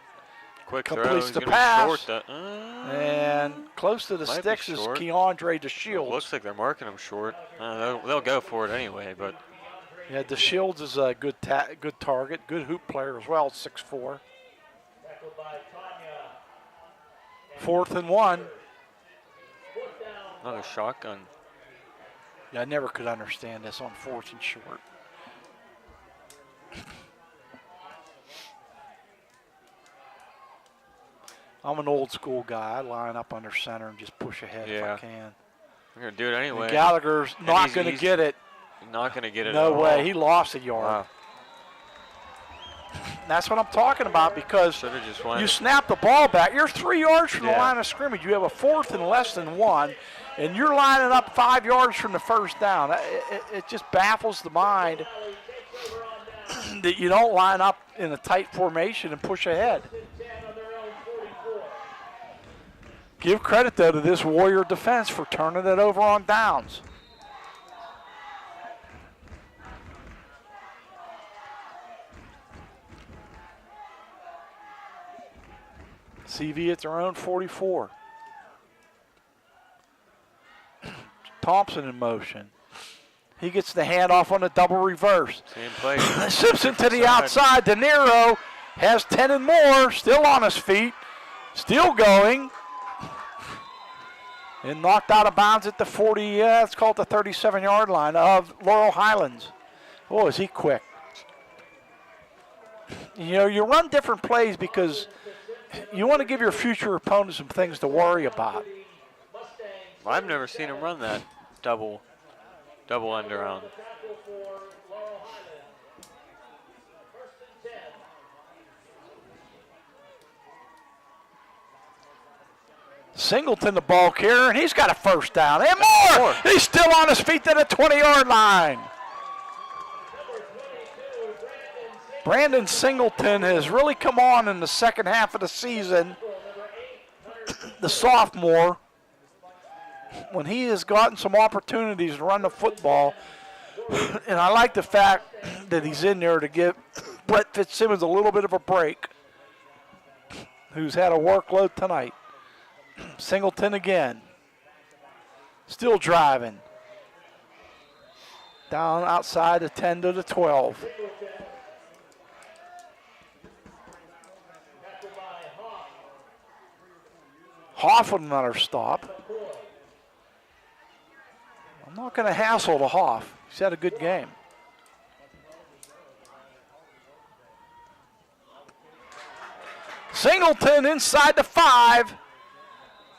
Quick throw. Completes He's the gonna pass. Be short, and close to the Might be sticks is short. Keandre DeShields. Looks like they're marking him short. They'll go for it anyway, but. Yeah, DeShields is a good target, good hoop player as well, 6'4". 4th and 1. Another shotgun. Yeah, I never could understand this on 4th and short. I'm an old school guy. I line up under center and just push ahead if I can. I'm going to do it anyway. And Gallagher's not going to get it. Not going to get it No at all. way. He lost a yard. Wow. That's what I'm talking about, because you snap the ball back. You're 3 yards from the line of scrimmage. You have a 4th and less than 1, and you're lining up 5 yards from the first down. It just baffles the mind that you don't line up in a tight formation and push ahead. Give credit, though, to this Warrior defense for turning it over on downs. CV at their own 44. Thompson in motion. He gets the handoff on the double reverse. Same play. Simpson to the outside. De Niro has 10 and more, still on his feet, still going. And knocked out of bounds at the 40, let's call it the 37-yard line of Laurel Highlands. Oh, is he quick. You run different plays because you want to give your future opponent some things to worry about. I've never seen him run that double end around. Singleton, the ball carrier, and he's got a first down. And more! He's still on his feet to the 20-yard line. Brandon Singleton has really come on in the second half of the season. The sophomore, when he has gotten some opportunities to run the football, and I like the fact that he's in there to give Brett Fitzsimmons a little bit of a break, who's had a workload tonight. Singleton again, still driving. Down outside the 10 to the 12. Hoff with another stop. I'm not going to hassle the Hoff. He's had a good game. Singleton inside the 5.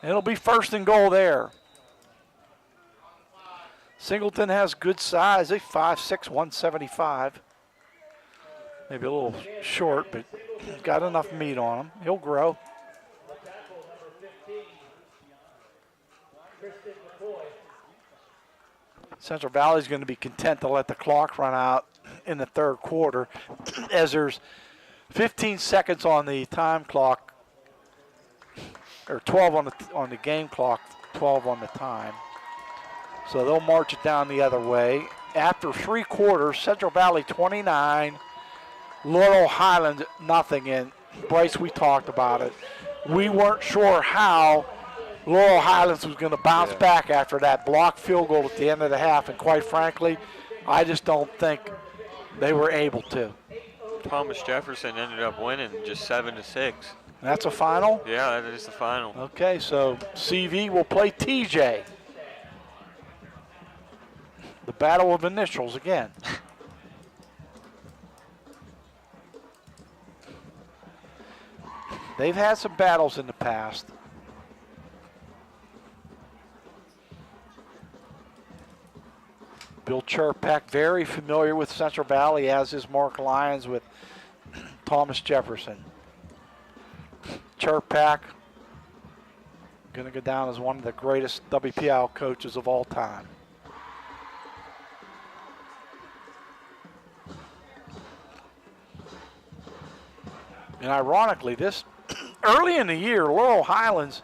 It'll be first and goal there. Singleton has good size. He's 5'6", 175. Maybe a little short, but he's got enough meat on him. He'll grow. Central Valley's going to be content to let the clock run out in the third quarter as there's 15 seconds on the time clock, or 12 on the game clock, 12 on the time. So they'll march it down the other way. After 3 quarters, Central Valley 29, Laurel Highlands nothing. And Bryce, we talked about it. We weren't sure how Laurel Highlands was going to bounce back after that blocked field goal at the end of the half, and quite frankly, I just don't think they were able to. Thomas Jefferson ended up winning just 7-6. That's a final? Yeah, that is the final. Okay, so CV will play TJ. The battle of initials again. They've had some battles in the past. Bill Cherpak, very familiar with Central Valley, as is Mark Lyons with Thomas Jefferson. Cherpak going to go down as one of the greatest WPIAL coaches of all time. And ironically, this early in the year, Laurel Highlands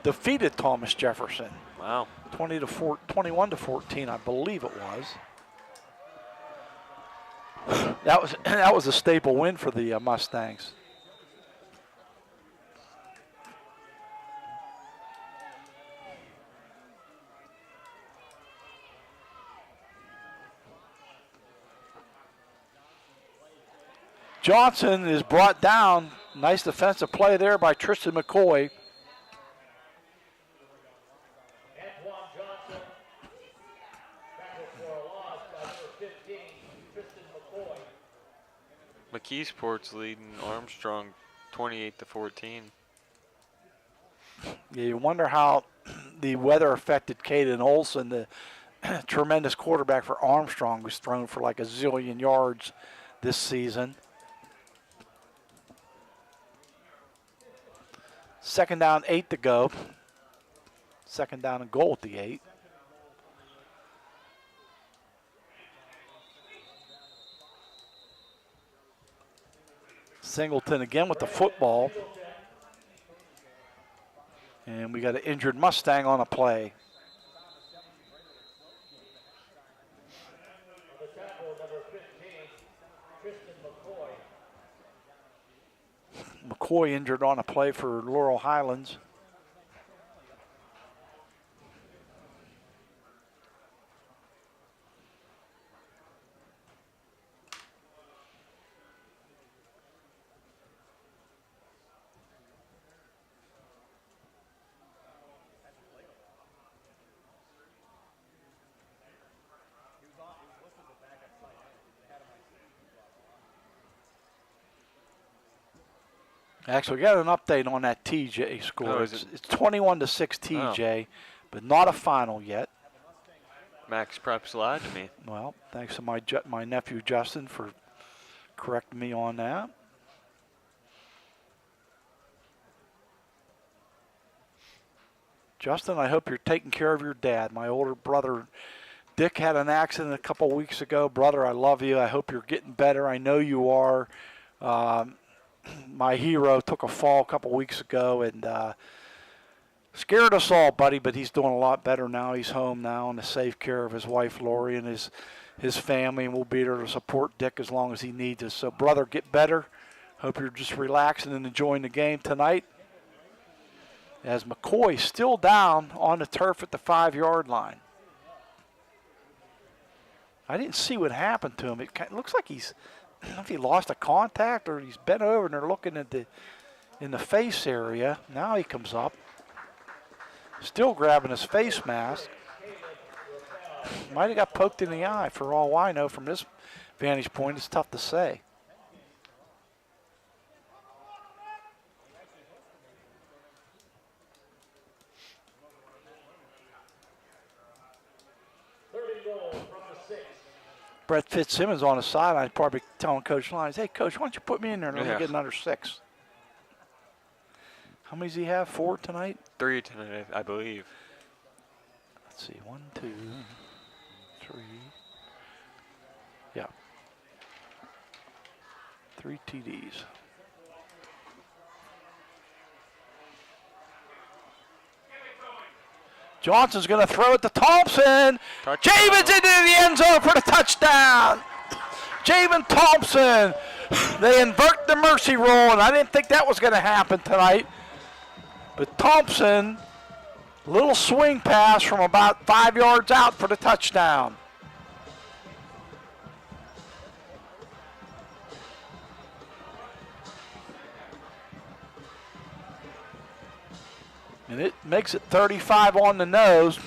defeated Thomas Jefferson. Wow. 21 to 14, I believe it was. That was a staple win for the Mustangs. Johnson is brought down. Nice defensive play there by Tristan McCoy. McKeesport's leading Armstrong 28 to 14. Yeah, you wonder how the weather affected Caden Olson, the tremendous quarterback for Armstrong, who's thrown for like a zillion yards this season. Second down, 8 to go. Second down and goal at the 8. Singleton again with the football. And we got an injured Mustang on a play. McCoy injured on a play for Laurel Highlands. Actually, we got an update on that TJ score. Oh, it's 21 to 6 TJ, but not a final yet. Max Prep's lied to me. Well, thanks to my nephew Justin for correcting me on that. Justin, I hope you're taking care of your dad. My older brother Dick had an accident a couple weeks ago. Brother, I love you. I hope you're getting better. I know you are. My hero took a fall a couple weeks ago and scared us all, buddy, but he's doing a lot better now. He's home now in the safe care of his wife, Lori, and his family, and we'll be there to support Dick as long as he needs us. So, brother, get better. Hope you're just relaxing and enjoying the game tonight. As McCoy still down on the turf at the 5-yard line. I didn't see what happened to him. It looks like he's, I don't know if he lost a contact or he's bent over and they're looking at in the face area. Now he comes up. Still grabbing his face mask. Might have got poked in the eye for all I know from this vantage point. It's tough to say. Brett Fitzsimmons on the sideline probably telling Coach Lyons, hey, Coach, why don't you put me in there and let me Yeah. get another 6. How many does he have? 4 tonight? 3 tonight, I believe. Let's see. 1, 2, 3. Yeah. 3 TDs. Johnson's going to throw it to Thompson. Touchdown. Javen's into the end zone for the touchdown. Javen Thompson. They invert the mercy rule, and I didn't think that was going to happen tonight. But Thompson, little swing pass from about 5 yards out for the touchdown. And it makes it 35 on the nose.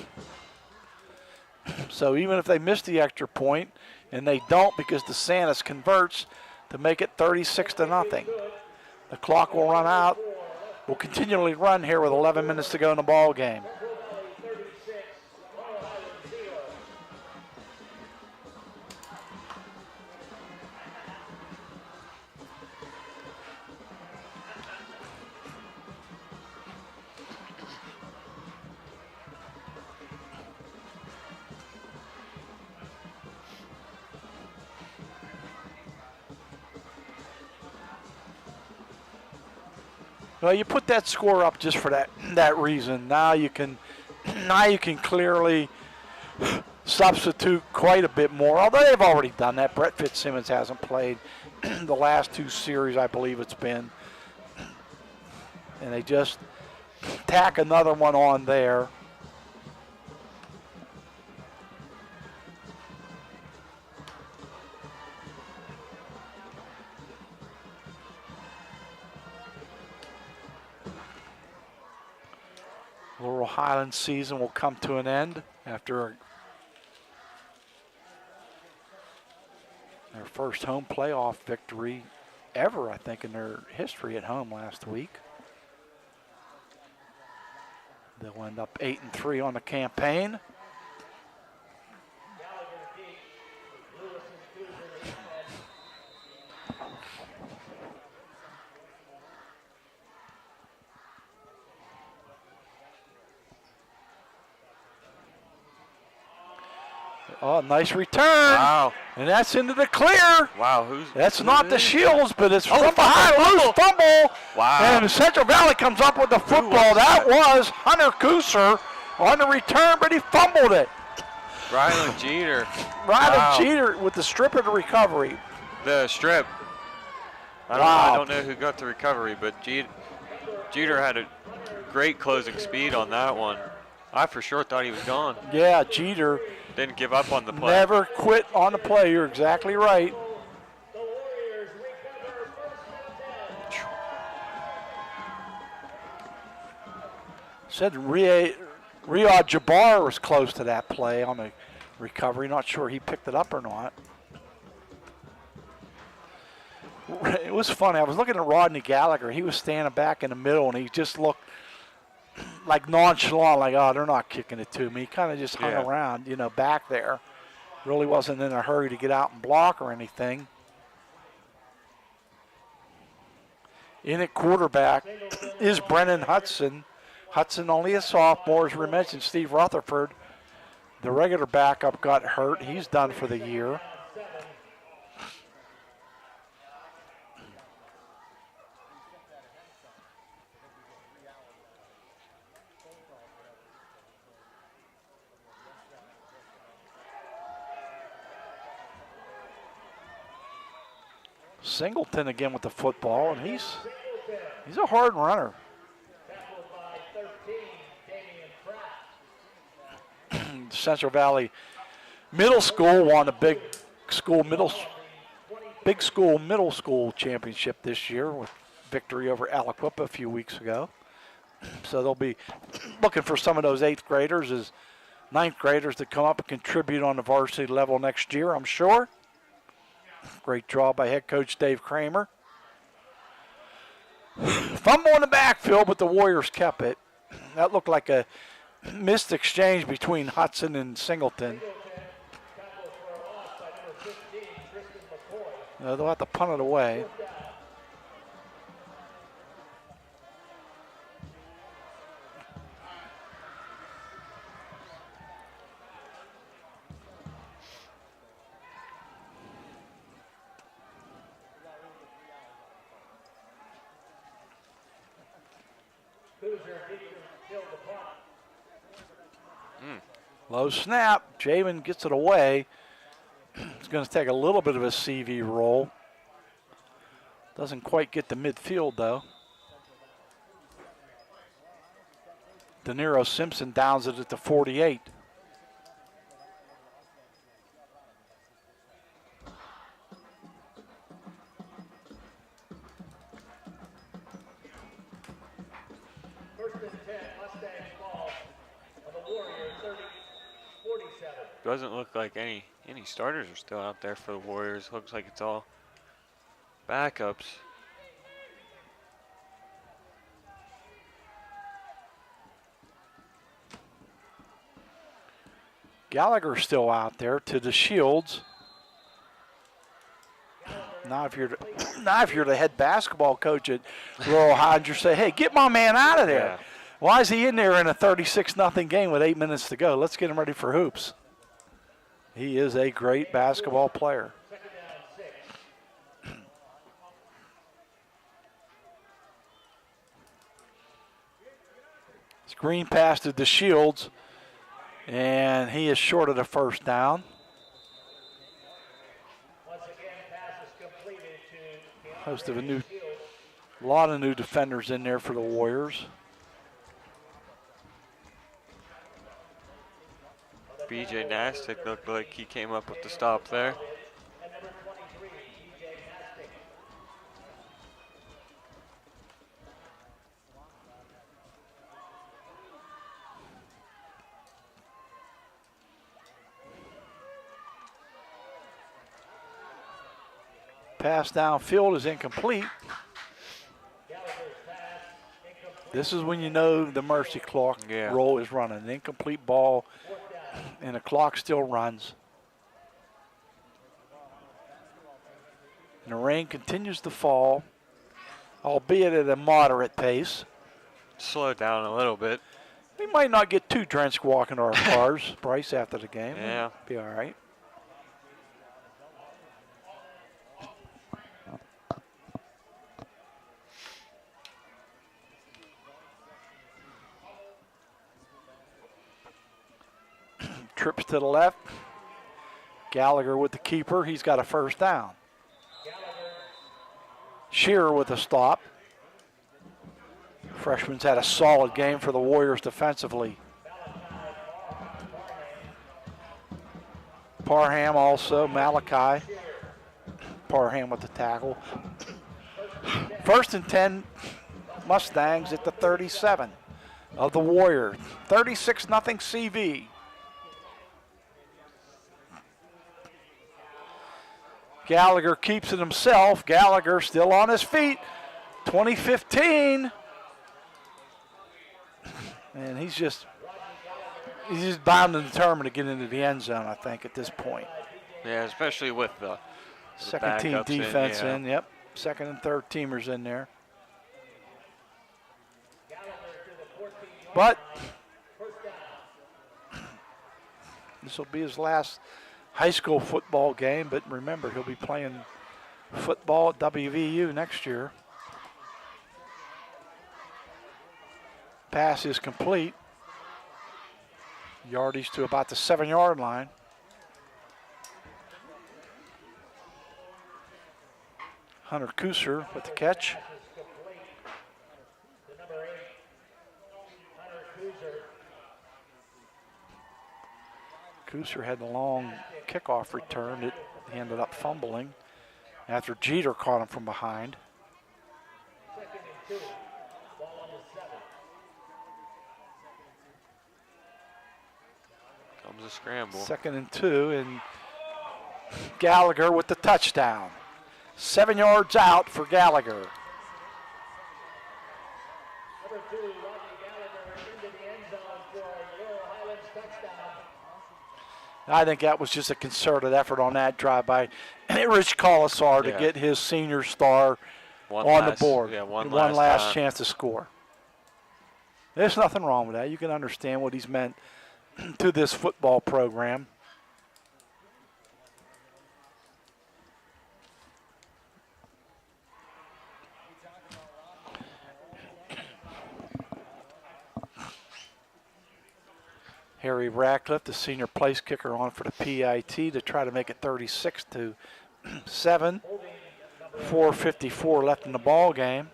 So even if they miss the extra point, and they don't because DeSantis converts to make it 36-0. The clock will run out. We'll continually run here with 11 minutes to go in the ball game. Well, you put that score up just for that reason. Now you can clearly substitute quite a bit more. Although they've already done that. Brett Fitzsimmons hasn't played the last 2 series, I believe it's been, and they just tack another one on there. Laurel Highlands season will come to an end after their first home playoff victory ever, I think, in their history at home last week. They'll end up 8-3 on the campaign. Oh, nice return. Wow. And that's into the clear. Wow, That's not the is? Shields, but it's from fumble, behind. Loose fumble. Wow. And Central Valley comes up with the football. That was Hunter Gooser on the return, but he fumbled it. Rylan Jeter. Rylan Jeter with the strip of the recovery. The strip. I don't know who got the recovery, but Jeter had a great closing speed on that one. I for sure thought he was gone. Yeah, Jeter didn't give up on the play. Never quit on the play. You're exactly right. Said Riyad Jabbar was close to that play on the recovery. Not sure he picked it up or not. It was funny. I was looking at Rodney Gallagher. He was standing back in the middle, and he just looked like nonchalant, like, oh, they're not kicking it to me. He kind of just hung around, back there. Really wasn't in a hurry to get out and block or anything. In at quarterback is Brennan Hudson. Hudson only a sophomore, as we mentioned. Steve Rutherford, the regular backup, got hurt. He's done for the year. Singleton again with the football, and he's a hard runner. Central Valley Middle School won a big school middle school championship this year with victory over Aliquippa a few weeks ago. So they'll be looking for some of those 8th graders as 9th graders to come up and contribute on the varsity level next year, I'm sure. Great draw by head coach Dave Kramer. Fumble in the backfield, but the Warriors kept it. That looked like a missed exchange between Hudson and Singleton. No, they'll have to punt it away. Low snap. Jamin gets it away. It's going to take a little bit of a CV roll. Doesn't quite get to midfield, though. De Niro Simpson downs it at the 48. Doesn't look like any starters are still out there for the Warriors. Looks like it's all backups. Gallagher's still out there to the Shields. Now if you're the head basketball coach at Laurel Highlands, you say, hey, get my man out of there. Yeah. Why is he in there in a 36-0 game with 8 minutes to go? Let's get him ready for hoops. He is a great basketball player. Screen pass to the Shields, and he is short of the first down. Host of a lot of new defenders in there for the Warriors. BJ Nastic looked like he came up with the stop there. Pass downfield is incomplete. This is when you know the mercy clock roll is running. An incomplete ball, and the clock still runs. And the rain continues to fall, albeit at a moderate pace. Slow down a little bit. We might not get too drenched walking to our cars, Bryce, after the game. Yeah. Be all right. Trips to the left. Gallagher with the keeper. He's got a first down. Shearer with a stop. Freshman's had a solid game for the Warriors defensively. Parham also, Malachi. Parham with the tackle. First and 10, Mustangs at the 37 of the Warriors. 36-0 CV. Gallagher keeps it himself. Gallagher still on his feet. 2015. And he's just bound and determined to get into the end zone, I think, at this point. Yeah, especially with the second team defense in. Yep. Second and third teamers in there. But this will be his last high school football game, but remember, he'll be playing football at WVU next year. Pass is complete. Yardage to about the 7-yard line. Hunter Kusser with the catch. Kusser had a long kickoff return that he ended up fumbling after Jeter caught him from behind. Comes a scramble. 2nd and 2, and Gallagher with the touchdown. 7 yards out for Gallagher. I think that was just a concerted effort on that drive by Rich Colasar to get his senior star on the board. Yeah, one last chance to score. There's nothing wrong with that. You can understand what he's meant to this football program. Harry Ratcliffe, the senior place kicker, on for the PIT to try to make it 36-7. 4:54 left in the ball game.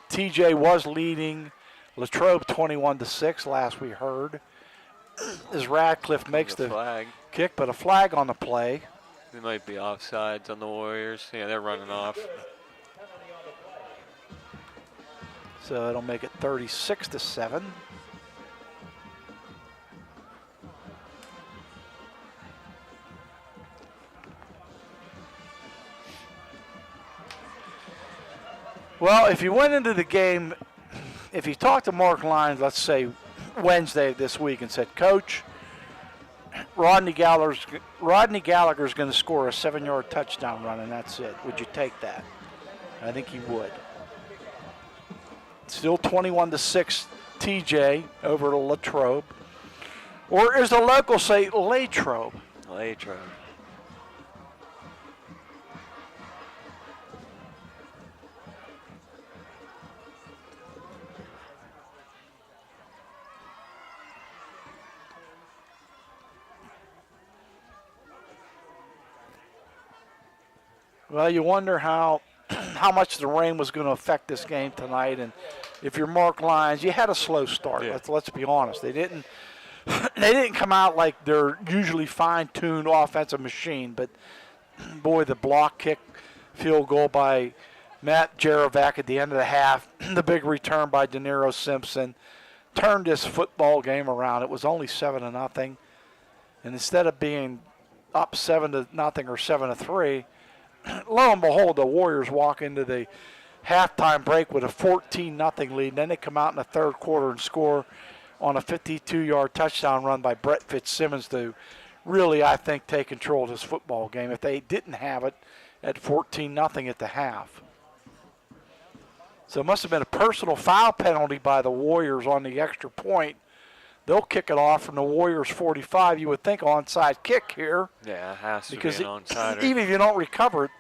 TJ was leading Latrobe 21-6 last we heard. As Ratcliffe makes the flag kick, but a flag on the play. It might be offsides on the Warriors. Yeah, they're running off. So it'll make it 36-7. Well, if you went into the game, if you talked to Mark Lyons, let's say Wednesday this week, and said, Coach, Rodney Gallagher's going to score a 7-yard touchdown run, and that's it. Would you take that? I think he would. Still 21-6 TJ over to Latrobe. Or as the locals say, Latrobe. Latrobe. Well, you wonder how much the rain was going to affect this game tonight, and if you're Mark Lyons, you had a slow start. Yeah. Let's be honest. They didn't come out like their usually fine-tuned offensive machine, but boy, the block kick field goal by Matt Jarovac at the end of the half, the big return by De Niro Simpson turned this football game around. It was only 7-0, and instead of being up 7-0 or 7-3. Lo and behold, the Warriors walk into the halftime break with a 14-0 lead. And then they come out in the third quarter and score on a 52-yard touchdown run by Brett Fitzsimmons to really, I think, take control of this football game if they didn't have it at 14-0 at the half. So it must have been a personal foul penalty by the Warriors on the extra point. They'll kick it off from the Warriors 45. You would think onside kick here. Yeah, it has to because be an onside. Even if you don't recover it,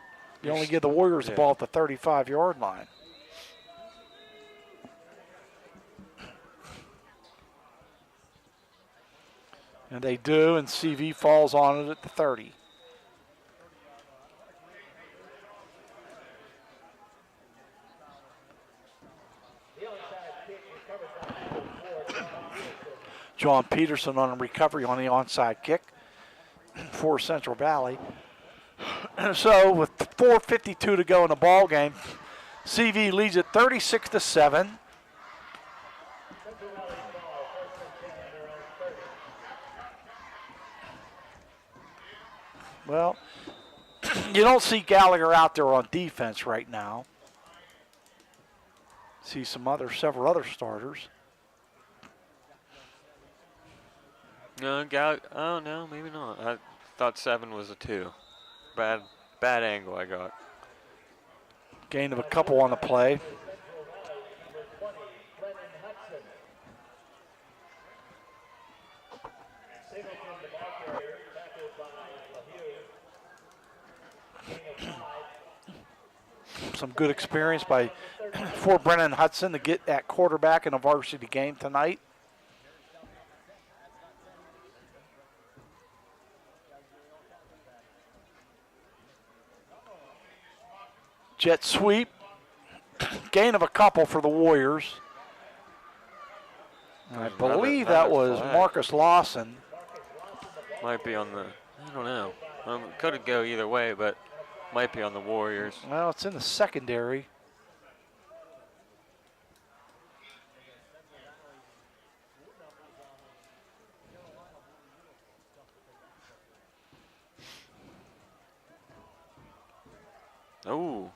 you only give the Warriors the ball at the 35-yard line. And they do, and CV falls on it at the 30. John Peterson on a recovery on the onside kick for Central Valley. So with 4:52 to go in the ball game, CV leads it 36-7. Well, you don't see Gallagher out there on defense right now. See several other starters. No, oh no, maybe not. I thought 7 was a 2. Bad angle I got. Gain of a couple on the play. Some good experience for Brennan Hudson to get at quarterback in a varsity game tonight. Jet sweep. Gain of a couple for the Warriors. I believe that was Marcus Lawson. Might be on the, I don't know. Could go either way, but might be on the Warriors. Well, it's in the secondary. Oh.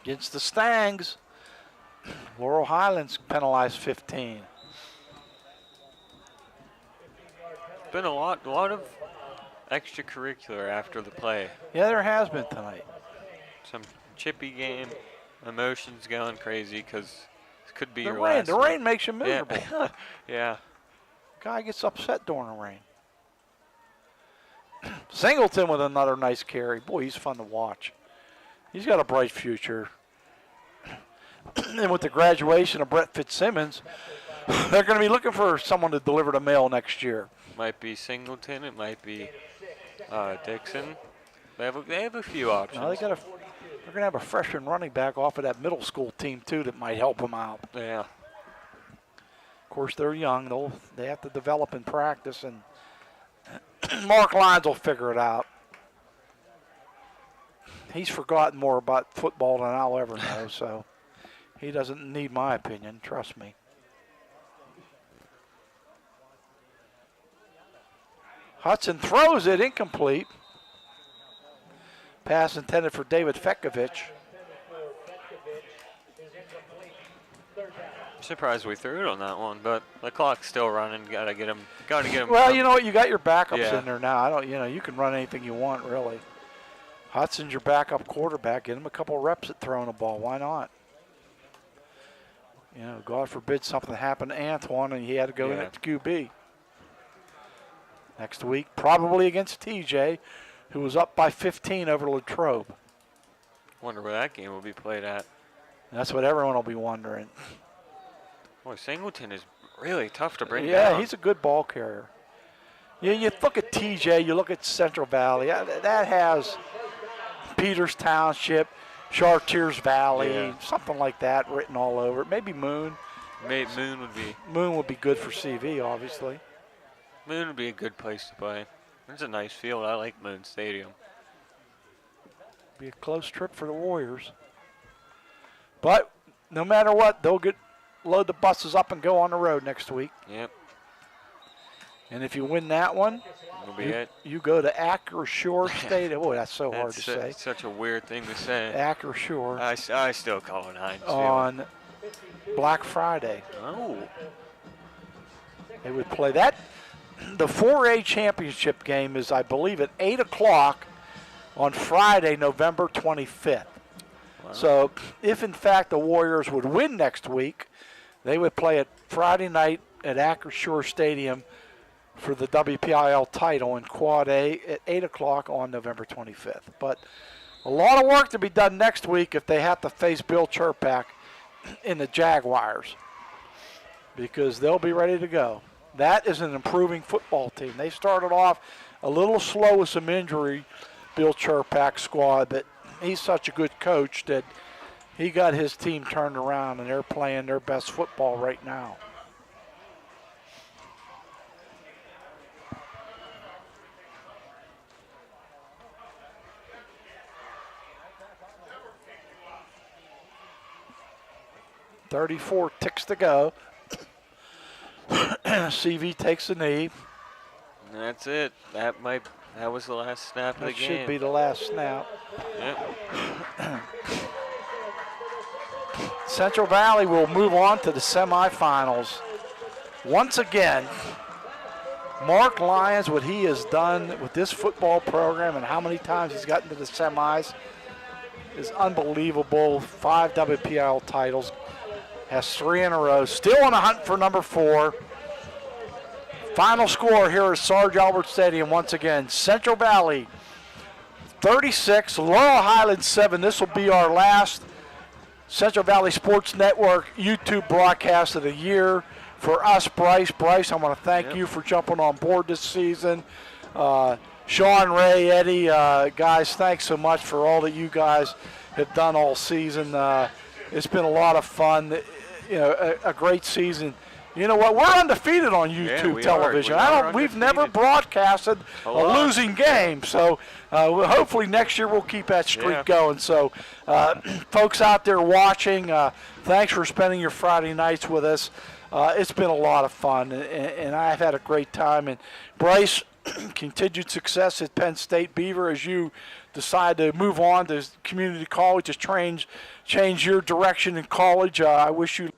Against the Stangs. Laurel Highlands penalized 15. Been a lot of extracurricular after the play. Yeah, there has been tonight. Some chippy game, emotions going crazy because this could be The your rain, last the one. rain makes you miserable. Yeah. Yeah. Guy gets upset during the rain. Singleton with another nice carry. Boy, he's fun to watch. He's got a bright future. And with the graduation of Brett Fitzsimmons, they're going to be looking for someone to deliver the mail next year. Might be Singleton. It might be Dixon. They have a few options. Now they're going to have a freshman running back off of that middle school team too that might help them out. Yeah. Of course, they're young. They have to develop in practice, and Mark Lyons will figure it out. He's forgotten more about football than I'll ever know, so he doesn't need my opinion, trust me. Hudson throws it incomplete. Pass intended for David Fekovich. Surprised we threw it on that one, but the clock's still running. Gotta get him. Well, you know what? You got your backups Yeah. in there now. You can run anything you want, really. Hudson's your backup quarterback. Get him a couple reps at throwing a ball. Why not? God forbid something happened to Antoine and he had to go in at QB. Next week, probably against TJ, who was up by 15 over Latrobe. Wonder where that game will be played at. That's what everyone will be wondering. Boy, Singleton is really tough to bring down. Yeah, he's a good ball carrier. You look at TJ, you look at Central Valley. That has Peters Township, Chartiers Valley, something like that written all over it. Maybe Moon. Moon would be good for CV, obviously. Moon would be a good place to play. It's a nice field. I like Moon Stadium. Be a close trip for the Warriors. But no matter what, they'll load the buses up and go on the road next week. Yep. And if you win that one, you go to Acrashore Stadium. Boy, that's so hard to say. It's such a weird thing to say. Acrashore. I still call it Heinz Field. On Black Friday. Oh. They would play that. The 4A championship game is, I believe, at 8 o'clock on Friday, November 25th. Wow. So if, in fact, the Warriors would win next week, they would play it Friday night at Acrashore Stadium for the WPIAL title in Quad A at 8 o'clock on November 25th. But a lot of work to be done next week if they have to face Bill Chirpak in the Jaguars, because they'll be ready to go. That is an improving football team. They started off a little slow with some injury, Bill Chirpak's squad, but he's such a good coach that he got his team turned around, and they're playing their best football right now. .34 ticks to go. CV takes the knee. And that's it. That was the last snap of the game. That should be the last snap. Yep. Central Valley will move on to the semifinals. Once again, Mark Lyons, what he has done with this football program and how many times he's gotten to the semis is unbelievable. 5 WPIAL titles. Has 3 in a row. Still on a hunt for number 4. Final score here at Sarge Albert Stadium once again. Central Valley 36, Laurel Highlands 7. This will be our last Central Valley Sports Network YouTube broadcast of the year. For us, Bryce, I want to thank you for jumping on board this season. Sean, Ray, Eddie, guys, thanks so much for all that you guys have done all season. It's been a lot of fun. A great season. You know what? We're undefeated on YouTube television. We've never broadcasted a losing game. So hopefully next year we'll keep that streak going. So folks out there watching, thanks for spending your Friday nights with us. It's been a lot of fun, and I've had a great time. And Bryce, continued success at Penn State. Beaver, as you decide to move on to community college, to change your direction in college. I wish you